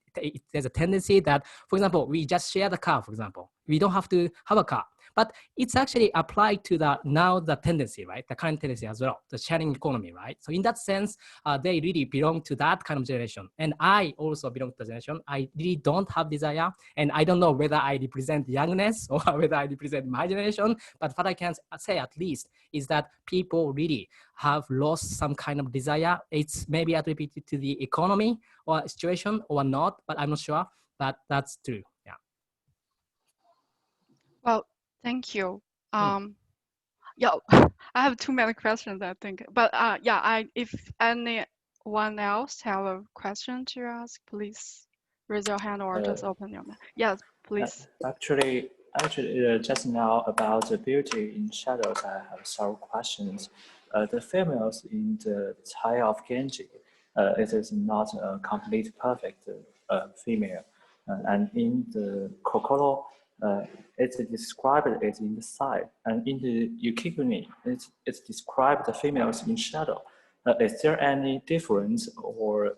there's a tendency that, for example, we just share the car, for example. We don't have to have a car. But it's actually applied to the tendency, right? The current tendency as well, the sharing economy, right? So in that sense, they really belong to that kind of generation. And I also belong to the generation. I really don't have desire. And I don't know whether I represent youngness or whether I represent my generation. But what I can say at least is that people really have lost some kind of desire. It's maybe attributed to the economy or situation or not, but I'm not sure. But that's true, yeah. Well, thank you. Yeah, I have too many questions, I think. But yeah, if anyone else have a question to ask, please raise your hand or just open your mouth. Yes, please. Actually, just now about the beauty in shadows, I have several questions. The females in the Tale of Genji, it is not a complete perfect female, and in the Kokoro, it's described as in the side, and in the Yukiguni, it's described the females in shadow. Is there any difference, or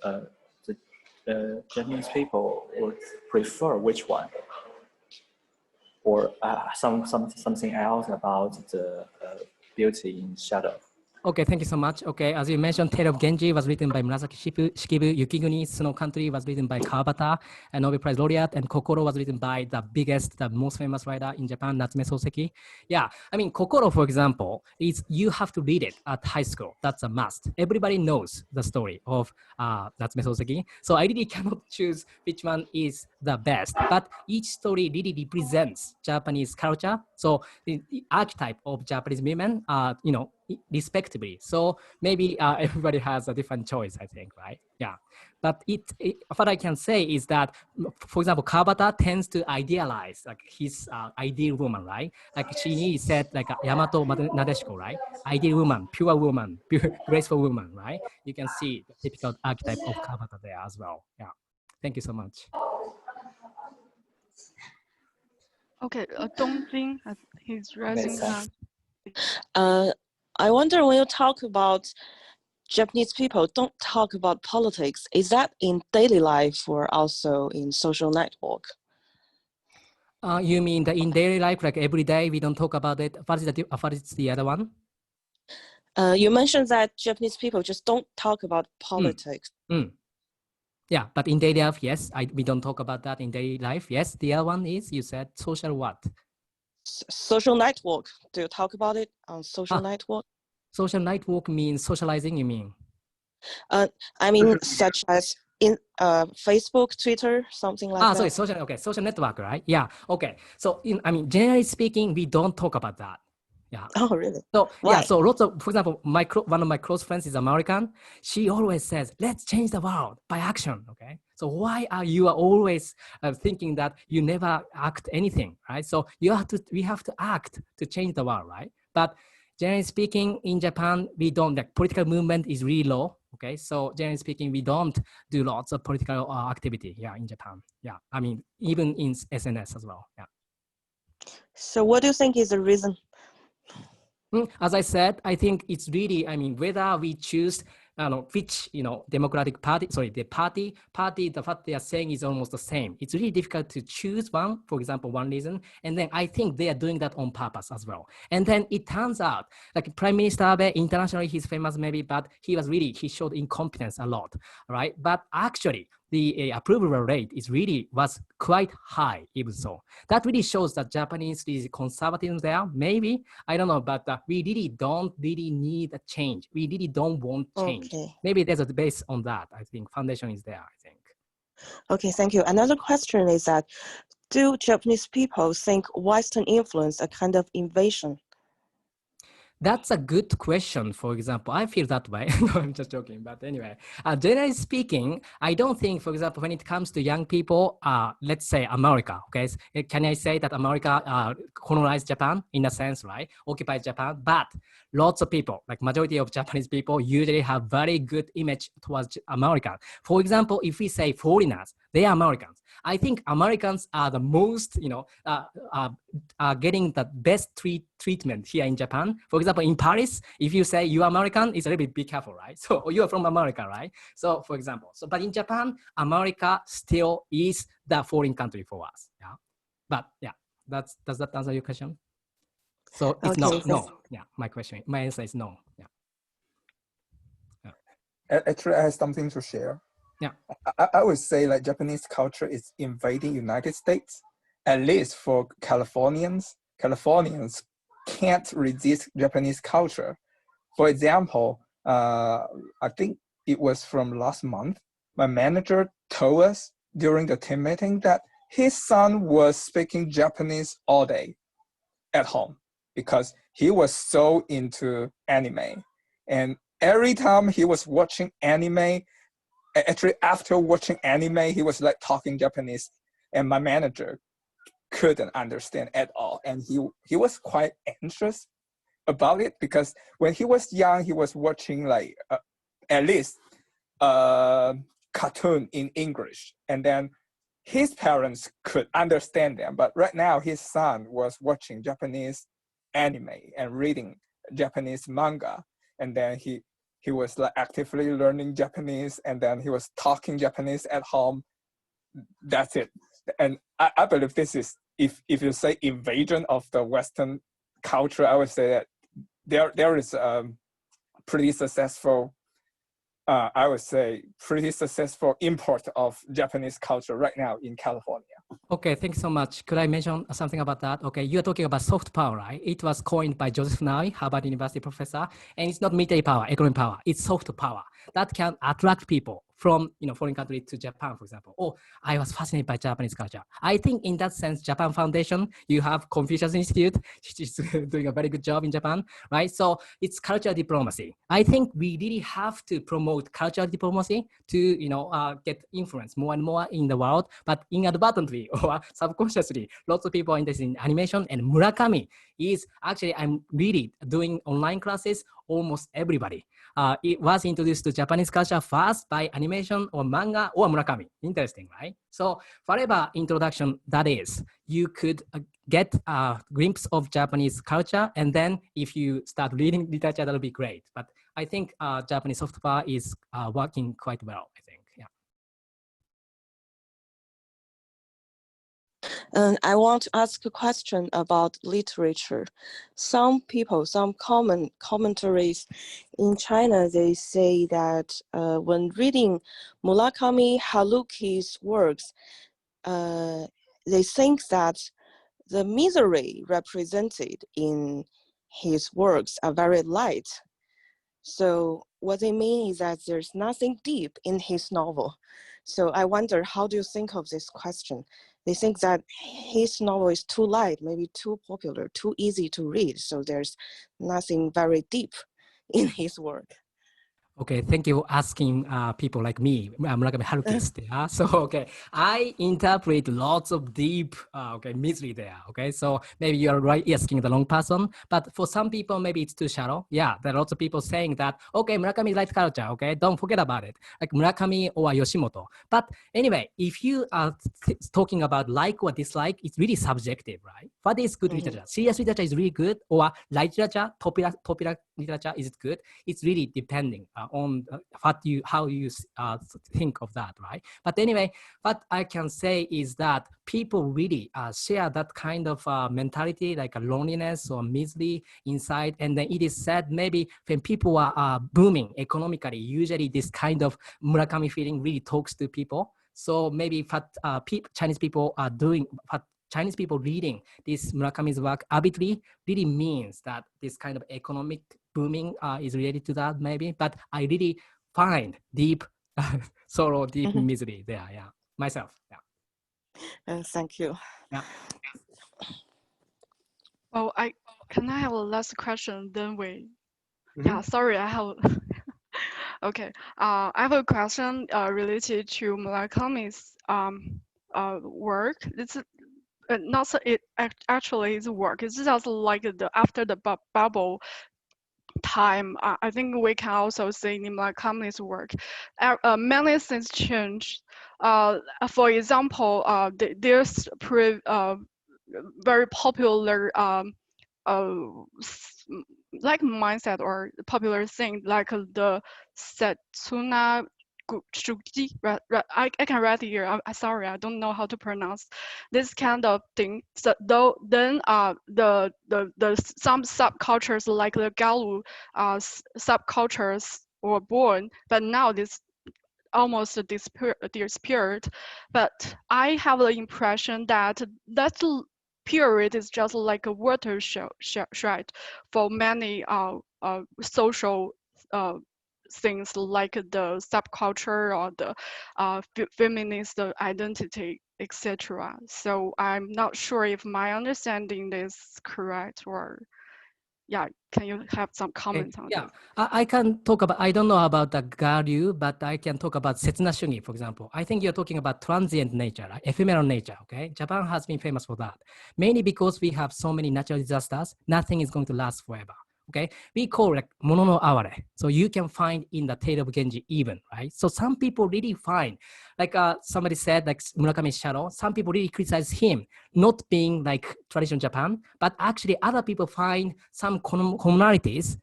the Japanese people would prefer which one, or something else about the beauty in shadow? Okay, thank you so much. Okay, as you mentioned, Tale of Genji was written by Murasaki Shikibu. Yukiguni, Snow Country was written by Kawabata, a Nobel Prize laureate, and Kokoro was written by the most famous writer in Japan, Natsume Soseki. Yeah, I mean, Kokoro, for example, you have to read it at high school. That's a must. Everybody knows the story of Natsume Soseki. So I really cannot choose which one is the best, but each story really represents Japanese culture. So the archetype of Japanese women, respectively. So maybe everybody has a different choice, I think, right? Yeah. But what I can say is that, for example, Kawabata tends to idealize like his ideal woman, right? Like Xingyi said, like Yamato Nadeshiko, right? Ideal woman, pure woman, pure, graceful woman, right? You can see the typical archetype of Kawabata there as well. Yeah. Thank you so much. Okay, Dongjing, he's raising hand. I wonder, when you talk about Japanese people don't talk about politics, is that in daily life or also in social network? You mean in daily life, like every day we don't talk about it? What is the other one? You mentioned that Japanese people just don't talk about politics. Yeah, but in daily life, yes, we don't talk about that in daily life. Yes, the other one is, you said, social what? Social network. Do you talk about it on social network? Social network means socializing, you mean? I mean, such as in Facebook, Twitter, something like that. Sorry, social network, right? Yeah, okay. So, generally speaking, we don't talk about that. Yeah. Oh, really? So, why? Yeah, so lots of, for example, one of my close friends is American. She always says, let's change the world by action, okay? So why are you always thinking that you never act anything, right? So we have to act to change the world, right? But generally speaking, in Japan, we don't, like political movement is really low, okay? So generally speaking, we don't do lots of political activity, yeah, in Japan. Yeah, I mean, even in SNS as well, yeah. So what do you think is the reason? As I said, I think it's really, whether we choose which, Democratic Party, what they are saying is almost the same. It's really difficult to choose one, for example, one reason. And then I think they are doing that on purpose as well. And then it turns out, like Prime Minister Abe, internationally he's famous maybe, but he showed incompetence a lot, right? But actually, the approval rate was quite high, even so. That really shows that Japanese is conservative there, maybe, I don't know, but we really don't need a change. We really don't want change. Okay. Maybe there's a base on that. I think foundation is there, I think. Okay, thank you. Another question is that, do Japanese people think Western influence a kind of invasion? That's a good question. For example, I feel that way. No, I'm just joking. But anyway, generally speaking, I don't think, for example, when it comes to young people, let's say America, okay? Can I say that America colonized Japan in a sense, right? Occupied Japan, but lots of people, like majority of Japanese people usually have very good image towards America. For example, if we say foreigners, they are Americans. I think Americans are the most, are getting the best treatment here in Japan. For example, in Paris, if you say you're American, it's a little bit be careful, right? So you're from America, right? So for example, but in Japan, America still is the foreign country for us. Yeah. But yeah, does that answer your question? So it's Okay, no. Yeah, my answer is no. Yeah. Actually, I have something to share. Yeah. I would say like Japanese culture is invading United States. At least for Californians can't resist Japanese culture. For example, I think it was from last month, my manager told us during the team meeting that his son was speaking Japanese all day at home because he was so into anime. And every time he was watching anime, actually after watching anime, he was like talking Japanese, and my manager couldn't understand at all. And he was quite anxious about it because when he was young, he was watching like at least cartoon in English, and then his parents could understand them. But right now his son was watching Japanese anime and reading Japanese manga, and then he was like actively learning Japanese, and then he was talking Japanese at home. That's it. And I believe this is, if you say invasion of the Western culture, I would say that there is a pretty successful, I would say pretty successful import of Japanese culture right now in California. Okay, thanks so much. Could I mention something about that? Okay, you're talking about soft power, right? It was coined by Joseph Nye, Harvard University professor, and it's not military power, economic power. It's soft power that can attract people from foreign country to Japan, for example. Oh, I was fascinated by Japanese culture. I think in that sense, Japan Foundation, you have Confucius Institute, which is doing a very good job in Japan, right? So it's cultural diplomacy. I think we really have to promote cultural diplomacy to get influence more and more in the world, but inadvertently or subconsciously, lots of people are interested in animation, and Murakami is actually, I'm really doing online classes, almost everybody. It was introduced to Japanese culture first by animation or manga or Murakami. Interesting, right? So whatever introduction that is, you could get a glimpse of Japanese culture, and then if you start reading literature, that'll be great. But I think Japanese soft power is working quite well, I think. Yeah. And I want to ask a question about literature. Some people, some common commentaries in China, they say that when reading Murakami Haruki's works, they think that the misery represented in his works are very light. So what they mean is that there's nothing deep in his novel. So I wonder, how do you think of this question? They think that his novel is too light, maybe too popular, too easy to read. So there's nothing very deep in his work. Okay, thank you for asking people like me, Murakami Harukist. Yeah? So, okay, I interpret lots of deep, misery there. Okay, so maybe you are right asking the wrong person, but for some people, maybe it's too shallow. Yeah, there are lots of people saying that, okay, Murakami is light culture. Okay, don't forget about it, like Murakami or Yoshimoto. But anyway, if you are talking about like or dislike, it's really subjective, right? What is good literature? Serious literature is really good, or light literature, popular literature is good. It's really depending on how you think of that, right? But anyway, what I can say is that people really share that kind of mentality, like a loneliness or misery inside. And then it is said maybe when people are booming economically, usually this kind of Murakami feeling really talks to people. So maybe what Chinese people are doing, what Chinese people reading this Murakami's work avidly really means that this kind of economic booming is related to that maybe, but I really find deep sorrow, deep misery there, yeah, myself, yeah. Thank you. Yeah. Oh, can I have a last question? Then we, yeah, sorry, I have. Okay, I have a question related to Murakami's work. It's not so it actually his work. It's just like the after the bubble time. I think we can also see in Murakami's work, many things changed. For example, there's very popular like mindset or popular thing like the Setsuna Shuji. I can write here. I'm sorry, I don't know how to pronounce this kind of thing. So then the some subcultures like the Galu subcultures were born, but now this almost disappeared. But I have the impression that that period is just like a watershed for many social things like the subculture or the feminist identity, etc. So I'm not sure if my understanding is correct, or yeah, can you have some comments on yeah, this? I can talk about, I don't know about the Garyu, but I can talk about Setsuna Shungi, for example. I think you're talking about transient nature, right? Ephemeral nature, okay? Japan has been famous for that. Mainly because we have so many natural disasters, nothing is going to last forever, okay? We call it mono no aware. So you can find in the tale of Genji even, right? So some people really find, like somebody said, like Murakami's shadow, some people really criticize him not being like traditional Japan, but actually other people find some commonalities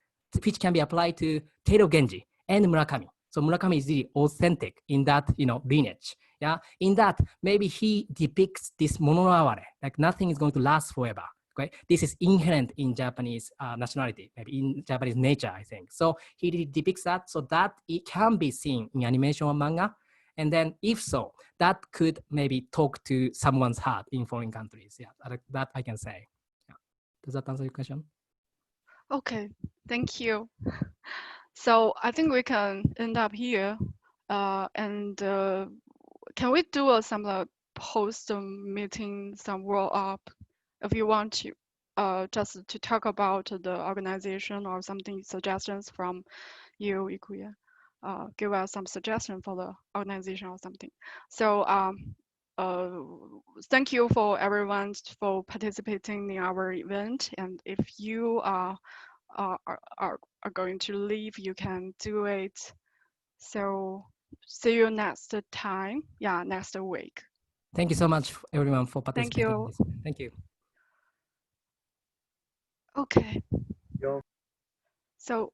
which can be applied to tale of Genji and Murakami. So Murakami is really authentic in that, lineage. Yeah, in that maybe he depicts this mono no aware, like nothing is going to last forever. Okay, this is inherent in Japanese nationality, maybe in Japanese nature, I think. So he really depicts that, so that it can be seen in animation or manga. And then if so, that could maybe talk to someone's heart in foreign countries. Yeah, that I can say. Yeah. Does that answer your question? Okay, thank you. So I think we can end up here. And can we do some post meeting, some roll up, if you want to, just to talk about the organization or something, suggestions from you, Ikuya. Give us some suggestion for the organization or something. So thank you for everyone for participating in our event. And if you are going to leave, you can do it. So see you next time. Yeah, next week. Thank you so much, everyone, for participating. Thank you. Thank you. Okay. So